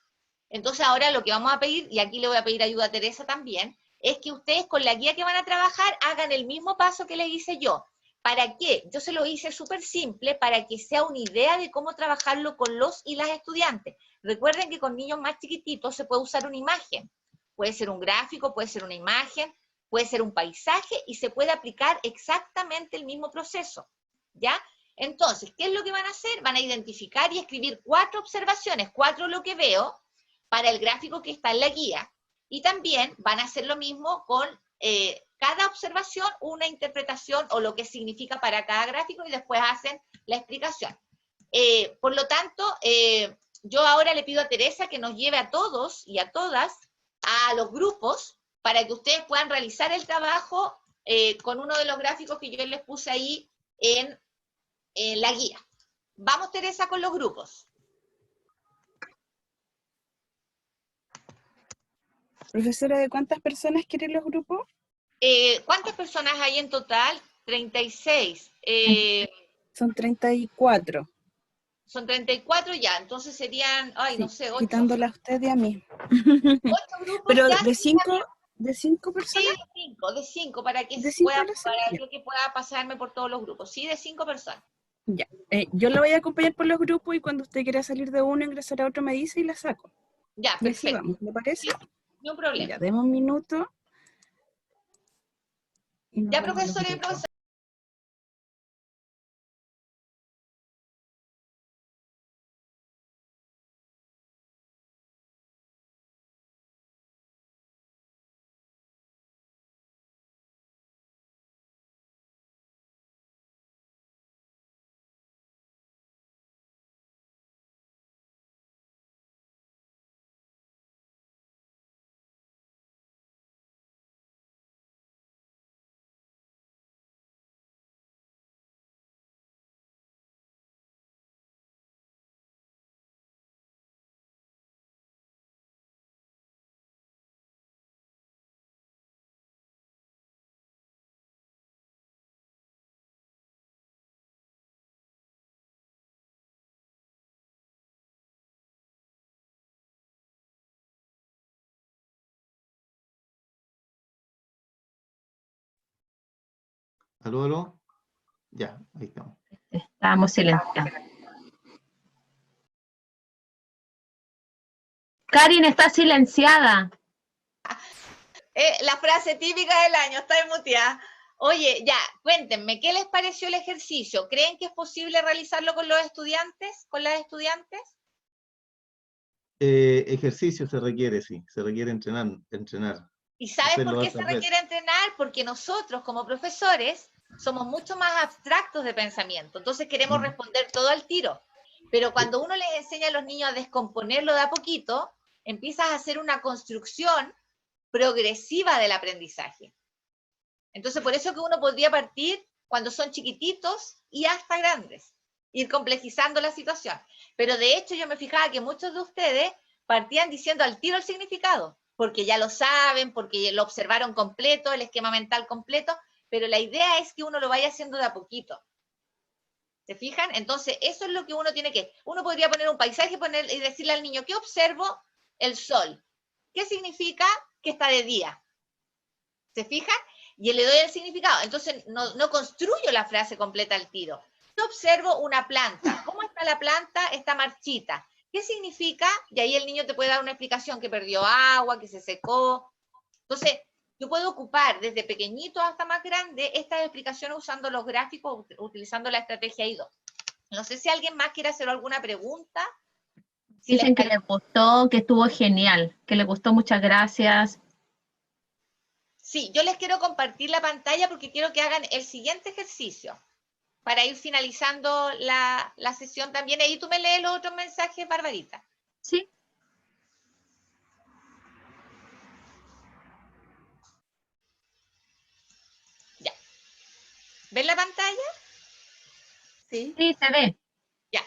entonces ahora lo que vamos a pedir, y aquí le voy a pedir ayuda a Teresa también, es que ustedes con la guía que van a trabajar hagan el mismo paso que les hice yo. ¿Para qué? Yo se lo hice súper simple para que sea una idea de cómo trabajarlo con los y las estudiantes. Recuerden que con niños más chiquititos se puede usar una imagen. Puede ser un gráfico, puede ser una imagen, puede ser un paisaje y se puede aplicar exactamente el mismo proceso, ¿ya? Entonces, ¿qué es lo que van a hacer? Van a identificar y escribir 4 observaciones, 4 lo que veo, para el gráfico que está en la guía. Y también van a hacer lo mismo con cada observación, una interpretación o lo que significa para cada gráfico y después hacen la explicación. Por lo tanto, yo ahora le pido a Teresa que nos lleve a todos y a todas a los grupos para que ustedes puedan realizar el trabajo con uno de los gráficos que yo les puse ahí en la guía. Vamos, Teresa, con los grupos. Profesora, ¿de cuántas personas quieren los grupos? ¿Cuántas personas hay en total? 36. Son 34. Son 34 ya, entonces serían, ay, Sí, no sé, 8. quitándola a usted y a mí. 8 grupos. Pero ya de 5 personas. Sí, de 5, para que De 5 que pueda pasarme por todos los grupos. Sí, de 5 personas. Ya. Yo la voy a acompañar por los grupos y cuando usted quiera salir de uno, ingresar a otro, me dice y la saco. Ya, Y así perfecto. vamos, ¿le parece? Sí, no hay problema. Ya, demos un minuto. Ya, profesora y profesora. Aló, aló. Ya, ahí estamos. Estábamos silenciados. Karin está silenciada. La frase típica del año, está muteada. Oye, ya, cuéntenme, ¿qué les pareció el ejercicio? ¿Creen que es posible realizarlo con los estudiantes, con las estudiantes? Ejercicio se requiere, sí, se requiere entrenar. ¿Y sabes Hacerlo por qué se hartas veces. requiere entrenar? Porque nosotros, como profesores, somos mucho más abstractos de pensamiento, entonces queremos responder todo al tiro. Pero cuando uno les enseña a los niños a descomponerlo de a poquito, empiezas a hacer una construcción progresiva del aprendizaje. Entonces, por eso que uno podría partir cuando son chiquititos y hasta grandes, ir complejizando la situación. Pero de hecho yo me fijaba que muchos de ustedes partían diciendo al tiro el significado, porque ya lo saben, porque lo observaron completo, el esquema mental completo, pero la idea es que uno lo vaya haciendo de a poquito. ¿Se fijan? Entonces, eso es lo que uno tiene que... Uno podría poner un paisaje y decirle al niño, ¿qué observo? El sol. ¿Qué significa? Que está de día. ¿Se fijan? Y le doy el significado. Entonces, no construyo la frase completa al tiro. Yo observo una planta. ¿Cómo está la planta? Está marchita. ¿Qué significa? Y ahí el niño te puede dar una explicación, que perdió agua, que se secó. Entonces, yo puedo ocupar desde pequeñito hasta más grande estas explicaciones usando los gráficos, utilizando la estrategia I2. No sé si alguien más quiere hacer alguna pregunta. Dicen que les gustó, que estuvo genial, que les gustó, muchas gracias. Sí, yo les quiero compartir la pantalla porque quiero que hagan el siguiente ejercicio para ir finalizando la sesión también. Ahí tú me lees los otros mensajes, Barbarita. Sí. Ya. ¿Ven la pantalla? Sí. Sí, se ve. Ya.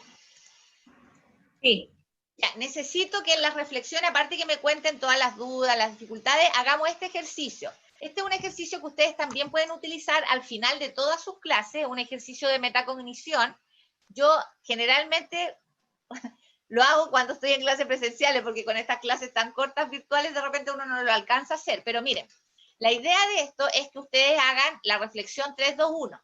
Sí. Ya, necesito que en las reflexiones, aparte que me cuenten todas las dudas, las dificultades, hagamos este ejercicio. Este es un ejercicio que ustedes también pueden utilizar al final de todas sus clases, un ejercicio de metacognición. Yo generalmente lo hago cuando estoy en clases presenciales, porque con estas clases tan cortas virtuales de repente uno no lo alcanza a hacer. Pero miren, la idea de esto es que ustedes hagan la reflexión 3-2-1.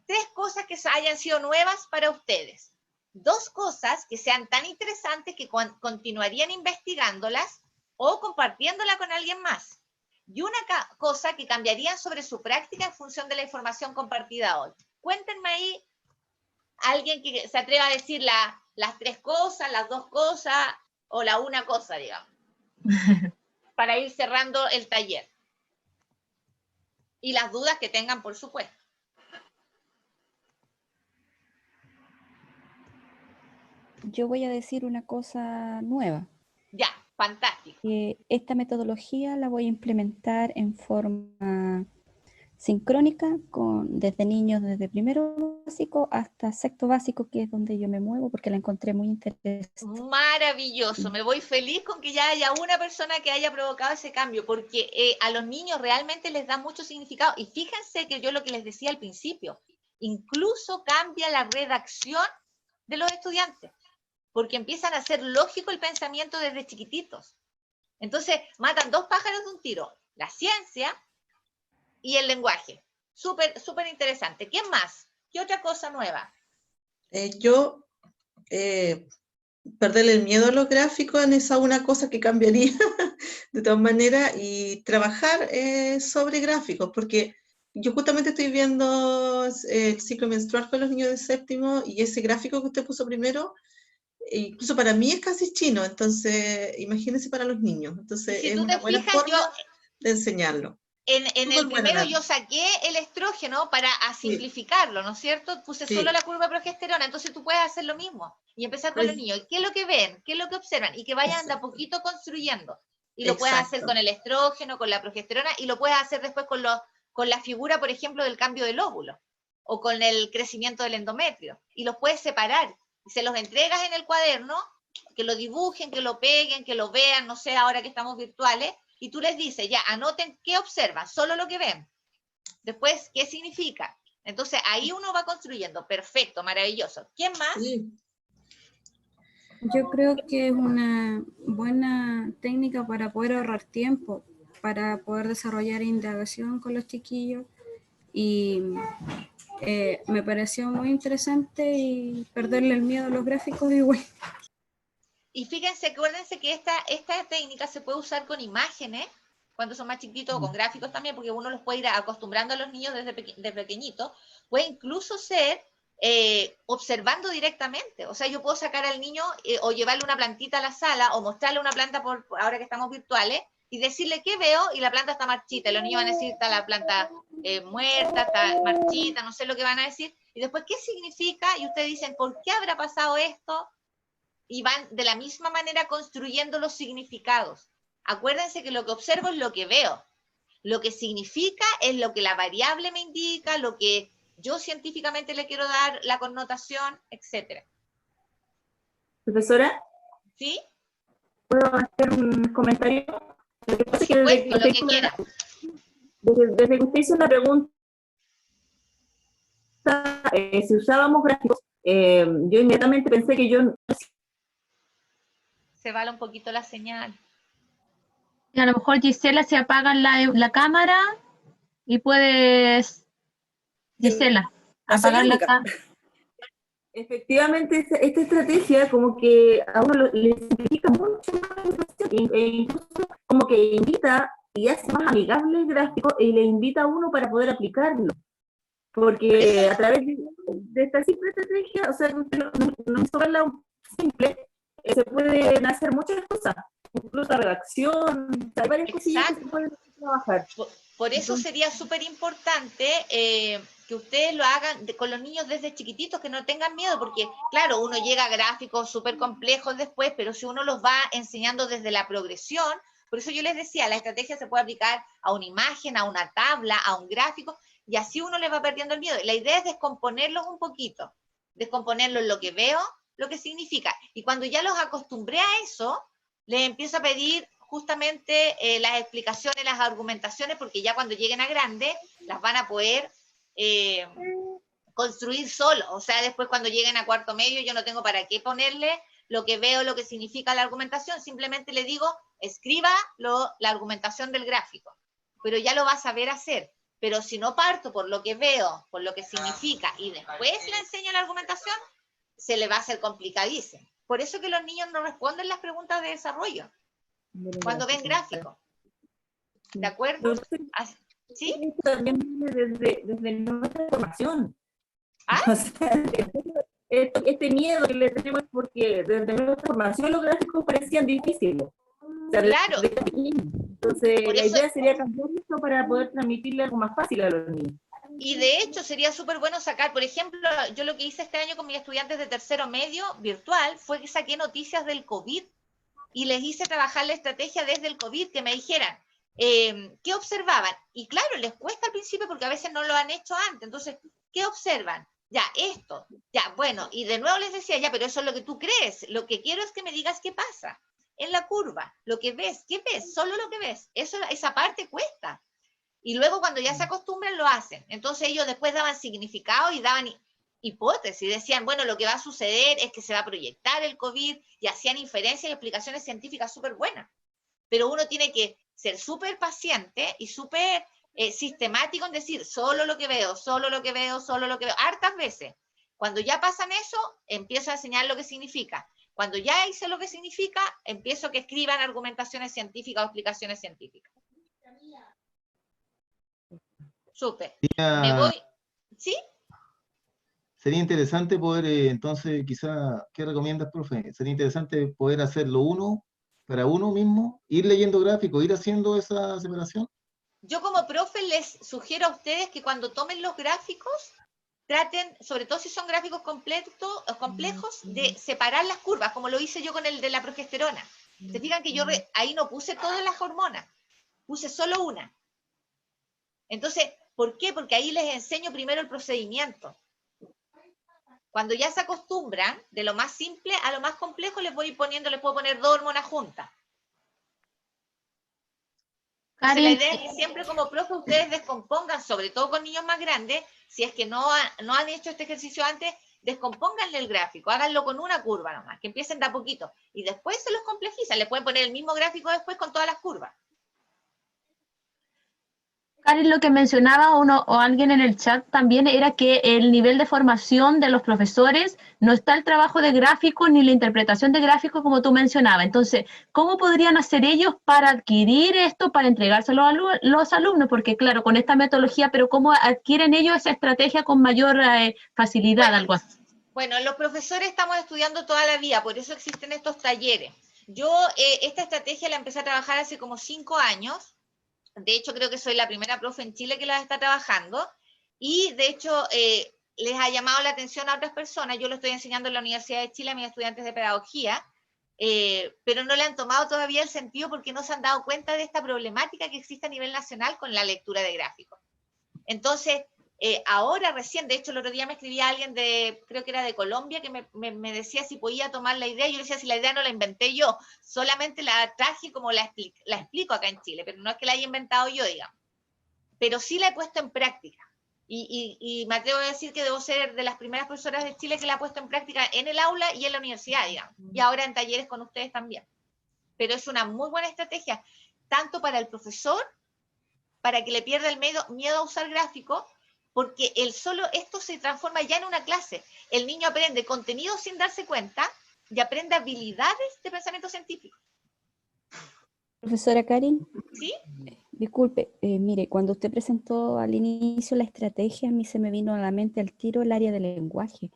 3 cosas que hayan sido nuevas para ustedes. 2 cosas que sean tan interesantes que continuarían investigándolas o compartiéndola con alguien más. Y una cosa que cambiarían sobre su práctica en función de la información compartida hoy. Cuéntenme ahí alguien que se atreva a decir las 3 cosas, las 2 cosas o la una cosa, digamos, para ir cerrando el taller. Y las dudas que tengan, por supuesto. Yo voy a decir una cosa nueva. Ya, fantástico. Esta metodología la voy a implementar en forma sincrónica desde niños, desde primero básico hasta sexto básico, que es donde yo me muevo, porque la encontré muy interesante. Maravilloso, me voy feliz con que ya haya una persona que haya provocado ese cambio, porque a los niños realmente les da mucho significado. Y fíjense que yo lo que les decía al principio, incluso cambia la redacción de los estudiantes, porque empiezan a hacer lógico el pensamiento desde chiquititos. Entonces, matan 2 pájaros de un tiro, la ciencia y el lenguaje. Súper, súper interesante. ¿Qué más? ¿Qué otra cosa nueva? Perderle el miedo a los gráficos en esa una cosa que cambiaría de todas maneras, y trabajar sobre gráficos, porque yo justamente estoy viendo el ciclo menstrual con los niños de séptimo, y ese gráfico que usted puso primero, incluso para mí es casi chino, entonces imagínense para los niños. Entonces si es tú una te buena fijas, forma de enseñarlo. En el primero yo saqué el estrógeno para simplificarlo, ¿no es cierto? Puse solo la curva de progesterona, entonces tú puedes hacer lo mismo y empezar con los niños. ¿Qué es lo que ven? ¿Qué es lo que observan? Y que vayan de a poquito construyendo. Y lo puedes hacer con el estrógeno, con la progesterona, y lo puedes hacer después con la figura, por ejemplo, del cambio del óvulo o con el crecimiento del endometrio. Y los puedes separar. Y se los entregas en el cuaderno, que lo dibujen, que lo peguen, que lo vean, no sé, ahora que estamos virtuales. Y tú les dices, ya, anoten qué observan, solo lo que ven. Después, ¿qué significa? Entonces, ahí uno va construyendo. Perfecto, maravilloso. ¿Quién más? Sí. Yo creo que es una buena técnica para poder ahorrar tiempo, para poder desarrollar indagación con los chiquillos y me pareció muy interesante y perderle el miedo a los gráficos igual. Y fíjense, acuérdense que esta técnica se puede usar con imágenes, cuando son más chiquitos, o con gráficos también, porque uno los puede ir acostumbrando a los niños desde pequeñitos. Puede incluso ser observando directamente. O sea, yo puedo sacar al niño o llevarle una plantita a la sala, o mostrarle una planta, ahora que estamos virtuales, y decirle qué veo, y la planta está marchita. Y los niños van a decir, está la planta muerta, está marchita, no sé lo que van a decir. Y después, ¿qué significa? Y ustedes dicen, ¿por qué habrá pasado esto? Y van de la misma manera construyendo los significados. Acuérdense que lo que observo es lo que veo. Lo que significa es lo que la variable me indica, lo que yo científicamente le quiero dar la connotación, etc. Profesora, ¿Sí? ¿puedo hacer un comentario? Lo que pasa es que Supuesto, lo que quiera. Desde que usted hizo una pregunta, si usábamos gráficos, yo inmediatamente pensé que yo... Se va un poquito la señal. A lo mejor, Gisela, se apaga la cámara y puedes, Gisela, apagar la cámara. Efectivamente, esta estrategia como que a uno le simplifica mucho más la información, e incluso como que invita y hace más amigable el gráfico y le invita a uno para poder aplicarlo. Porque a través de esta simple estrategia, o sea, no es verla simple, se pueden hacer muchas cosas, incluso la redacción, hay varias cosillas que se pueden trabajar. Por eso sería súper importante que ustedes lo hagan con los niños desde chiquititos, que no tengan miedo, porque claro, uno llega a gráficos súper complejos después, pero si uno los va enseñando desde la progresión, por eso yo les decía, la estrategia se puede aplicar a una imagen, a una tabla, a un gráfico, y así uno le va perdiendo el miedo. La idea es descomponerlos un poquito, descomponerlos en lo que veo, lo que significa. Y cuando ya los acostumbré a eso, les empiezo a pedir justamente las explicaciones, las argumentaciones, porque ya cuando lleguen a grande, las van a poder construir solos. O sea, después cuando lleguen a cuarto medio, yo no tengo para qué ponerle lo que veo, lo que significa la argumentación, simplemente le digo, escriba la argumentación del gráfico, pero ya lo va a saber hacer. Pero si no parto por lo que veo, por lo que significa, y después le enseño la argumentación, se le va a hacer complicadísimo. Por eso que los niños no responden las preguntas de desarrollo cuando ven gráficos. ¿De acuerdo? ¿Sí? También viene desde nuestra formación. ¿Ah? O sea, este miedo que le tenemos es porque desde nuestra formación los gráficos parecían difíciles. O sea, claro. Entonces, la idea sería cambiar esto para poder transmitirle algo más fácil a los niños. Y de hecho sería súper bueno sacar, por ejemplo, yo lo que hice este año con mis estudiantes de tercero medio virtual fue que saqué noticias del COVID y les hice trabajar la estrategia desde el COVID, que me dijeran qué observaban. Y claro, les cuesta al principio porque a veces no lo han hecho antes. Entonces, ¿qué observan? Ya, esto, ya, bueno, y de nuevo les decía, ya, pero eso es lo que tú crees. Lo que quiero es que me digas qué pasa en la curva, lo que ves, ¿qué ves? Solo lo que ves. Esa parte cuesta. Y luego cuando ya se acostumbran lo hacen. Entonces ellos después daban significado y daban hipótesis. Decían, bueno, lo que va a suceder es que se va a proyectar el COVID, y hacían inferencias y explicaciones científicas súper buenas. Pero uno tiene que ser súper paciente y súper sistemático en decir, solo lo que veo, solo lo que veo, solo lo que veo, hartas veces. Cuando ya pasan eso, empiezo a enseñar lo que significa. Cuando ya hice lo que significa, empiezo a que escriban argumentaciones científicas o explicaciones científicas. Súper. Me voy. ¿Sí? Sería interesante poder, entonces, quizá, ¿qué recomiendas, profe? Sería interesante poder hacerlo para uno mismo, ir leyendo gráficos, ir haciendo esa separación. Yo como profe les sugiero a ustedes que cuando tomen los gráficos, traten, sobre todo si son gráficos complejos, de separar las curvas, como lo hice yo con el de la progesterona. Se fijan que yo ahí no puse todas las hormonas, puse solo una. Entonces, ¿por qué? Porque ahí les enseño primero el procedimiento. Cuando ya se acostumbran de lo más simple a lo más complejo, les puedo poner 2 hormonas juntas. Entonces, la idea es que siempre como profe ustedes descompongan, sobre todo con niños más grandes, si es que no han hecho este ejercicio antes, descompónganle el gráfico, háganlo con una curva nomás, que empiecen de a poquito, y después se los complejizan, le pueden poner el mismo gráfico después con todas las curvas. Karen, lo que mencionaba uno o alguien en el chat también era que el nivel de formación de los profesores no está el trabajo de gráfico ni la interpretación de gráfico como tú mencionabas. Entonces, ¿cómo podrían hacer ellos para adquirir esto, para entregárselo a los alumnos? Porque claro, con esta metodología, pero ¿cómo adquieren ellos esa estrategia con mayor facilidad? Algo así. Bueno, los profesores estamos estudiando toda la vida, por eso existen estos talleres. Yo esta estrategia la empecé a trabajar hace como 5 años. De hecho, creo que soy la primera profe en Chile que la está trabajando, y de hecho les ha llamado la atención a otras personas. Yo lo estoy enseñando en la Universidad de Chile a mis estudiantes de pedagogía, pero no le han tomado todavía el sentido porque no se han dado cuenta de esta problemática que existe a nivel nacional con la lectura de gráficos. Entonces, ahora recién, de hecho el otro día me escribía alguien de, creo que era de Colombia, que me decía si podía tomar la idea. Yo le decía, si la idea no la inventé yo, solamente la traje como la explico acá en Chile, pero no es que la haya inventado yo, digamos. Pero sí la he puesto en práctica. Y me atrevo a decir que debo ser de las primeras profesoras de Chile que la ha puesto en práctica en el aula y en la universidad, digamos. Y ahora en talleres con ustedes también. Pero es una muy buena estrategia, tanto para el profesor, para que le pierda el miedo a usar gráficos, porque esto se transforma ya en una clase. El niño aprende contenido sin darse cuenta y aprende habilidades de pensamiento científico. Profesora Karin. ¿Sí? Disculpe, mire, cuando usted presentó al inicio la estrategia, a mí se me vino a la mente al tiro el área del lenguaje.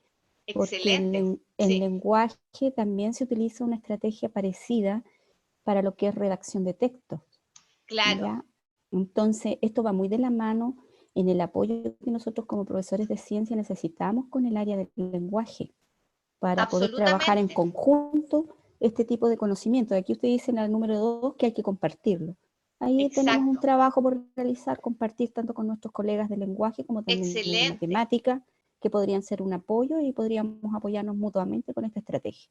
Excelente. Porque en lenguaje también se utiliza una estrategia parecida para lo que es redacción de textos. Claro. ¿Ya? Entonces, esto va muy de la mano en el apoyo que nosotros como profesores de ciencia necesitamos con el área del lenguaje para poder trabajar en conjunto este tipo de conocimiento. Aquí usted dice en el número 2 que hay que compartirlo. Ahí tenemos un trabajo por realizar, compartir tanto con nuestros colegas de lenguaje como también de matemática, que podrían ser un apoyo y podríamos apoyarnos mutuamente con esta estrategia.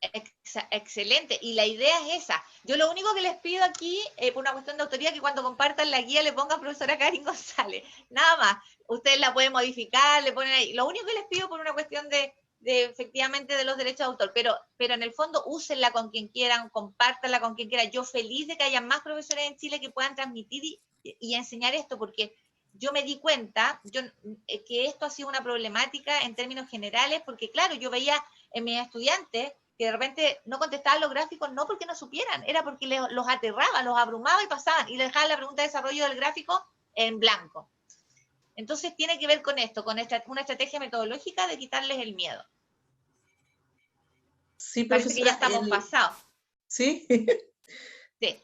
Excelente, y la idea es esa. Yo lo único que les pido aquí, por una cuestión de autoría, que cuando compartan la guía le pongan profesora Karin González, nada más. Ustedes la pueden modificar, le ponen ahí. Lo único que les pido por una cuestión de efectivamente de los derechos de autor, pero en el fondo úsenla con quien quieran, compártanla con quien quieran. Yo feliz de que haya más profesores en Chile que puedan transmitir y enseñar esto, porque yo me di cuenta que esto ha sido una problemática en términos generales, porque claro, yo veía en mis estudiantes que de repente no contestaban los gráficos, no porque no supieran, era porque los aterraba, los abrumaba y pasaban, y les dejaban la pregunta de desarrollo del gráfico en blanco. Entonces tiene que ver con esto, con una estrategia metodológica de quitarles el miedo. Sí, parece que ya estamos pasados. ¿Sí? Sí.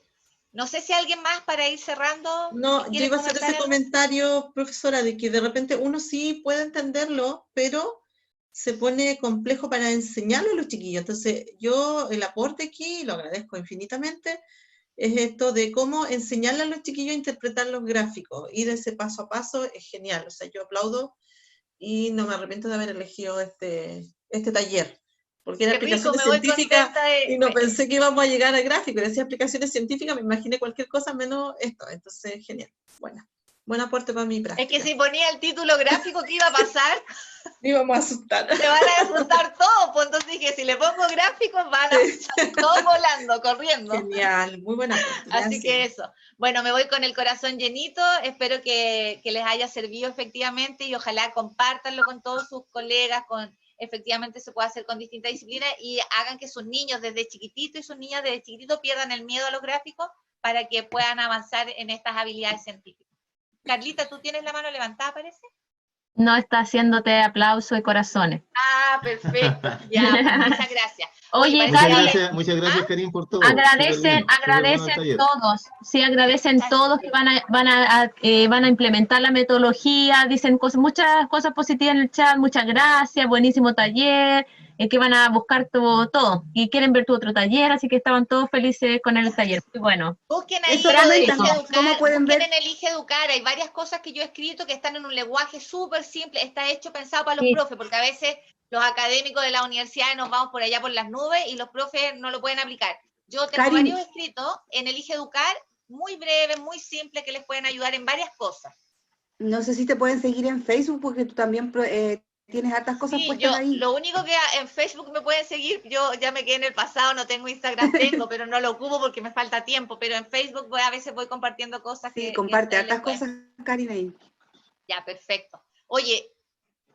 No sé si alguien más para ir cerrando. No, yo iba a hacer ese comentario, profesora, de que de repente uno sí puede entenderlo, pero se pone complejo para enseñarlo a los chiquillos. Entonces, yo el aporte aquí, lo agradezco infinitamente, es esto de cómo enseñarle a los chiquillos a interpretar los gráficos. Ir ese paso a paso es genial. O sea, yo aplaudo y no me arrepiento de haber elegido este taller. Porque era explicaciones científicas y no pensé que íbamos a llegar al gráfico. Decía explicaciones científicas, me imaginé cualquier cosa menos esto. Entonces, genial. Buen aporte para mi práctica. Es que si ponía el título gráfico, ¿qué iba a pasar? Íbamos a asustar. Se van a asustar todos. Pues entonces dije, si le pongo gráficos, van a estar todos volando, corriendo. Genial, muy buena aporte. Así que eso. Bueno, me voy con el corazón llenito. Espero que les haya servido efectivamente y ojalá compártanlo con todos sus colegas, efectivamente se puede hacer con distintas disciplinas y hagan que sus niños desde chiquitito y sus niñas desde chiquitito pierdan el miedo a los gráficos para que puedan avanzar en estas habilidades científicas. Carlita, ¿tú tienes la mano levantada, parece? No, está haciéndote aplauso y corazones. Ah, perfecto. Ya, muchas gracias. Oye, muchas gracias, Karin, por todo. Agradecen todos. Sí, agradecen todos que van a implementar la metodología. Dicen muchas cosas positivas en el chat. Muchas gracias, buenísimo taller. Que van a buscar todo y quieren ver tu otro taller, así que estaban todos felices con el taller. Muy bueno. Busquen ahí en Elige Educar, hay varias cosas que yo he escrito que están en un lenguaje súper simple, está hecho pensado para los profes, porque a veces los académicos de la universidad nos vamos por allá por las nubes y los profes no lo pueden aplicar. Yo tengo varios escritos en Elige Educar, muy breves, muy simples, que les pueden ayudar en varias cosas. No sé si te pueden seguir en Facebook, porque tú también tienes hartas cosas puestas ahí. Lo único que en Facebook me pueden seguir, yo ya me quedé en el pasado, no tengo Instagram, pero no lo ocupo porque me falta tiempo, pero en Facebook a veces voy compartiendo cosas comparte hartas cosas Karin ahí. Ya, perfecto. Oye,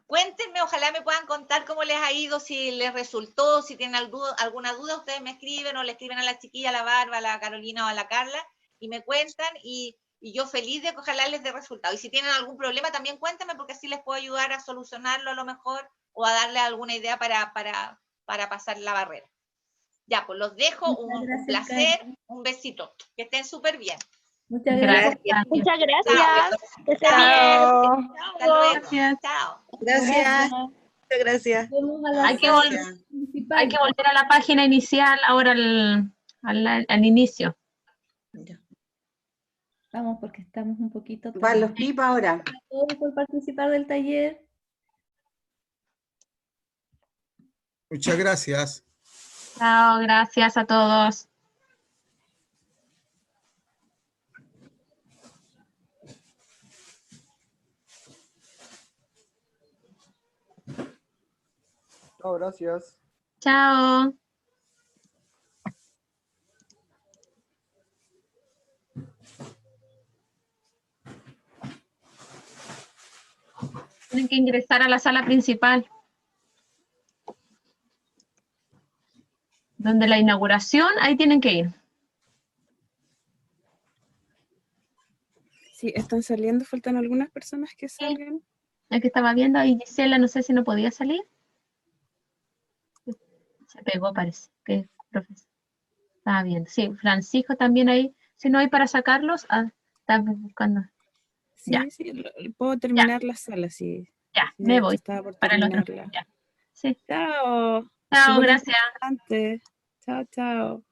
cuéntenme, ojalá me puedan contar cómo les ha ido, si les resultó, si tienen alguna duda, ustedes me escriben o le escriben a la chiquilla, a la Barba, a la Carolina o a la Carla, y me cuentan, y yo feliz de que ojalá les dé resultado. Y si tienen algún problema, también cuéntenme, porque así les puedo ayudar a solucionarlo a lo mejor, o a darle alguna idea para pasar la barrera. Ya, pues los dejo, un placer, un besito, que estén súper bien. Muchas gracias. Muchas gracias. Que esté Chao. bien. Hasta luego. Gracias. Chao. Gracias. Muchas gracias. Hay que volver a la página inicial, ahora al inicio. Vamos, porque estamos un poquito... Van los pipas ahora. Todos por participar del taller. Muchas gracias. Chao, gracias a todos. Chao, gracias. Chao. Tienen que ingresar a la sala principal, donde la inauguración, ahí tienen que ir. Sí, están saliendo, faltan algunas personas que salgan. El que estaba viendo ahí, Gisela, no sé si no podía salir. Se pegó, parece, que profesor. Estaba viendo. Sí, Francisco también ahí. Si no hay para sacarlos, está buscando. Sí, Ya. sí, puedo terminar la sala, sí. Ya, Sí, me voy. estaba por Para el otro. terminarla. Ya. Sí. Chao. Chao, Súper gracias. interesante. Chao, chao.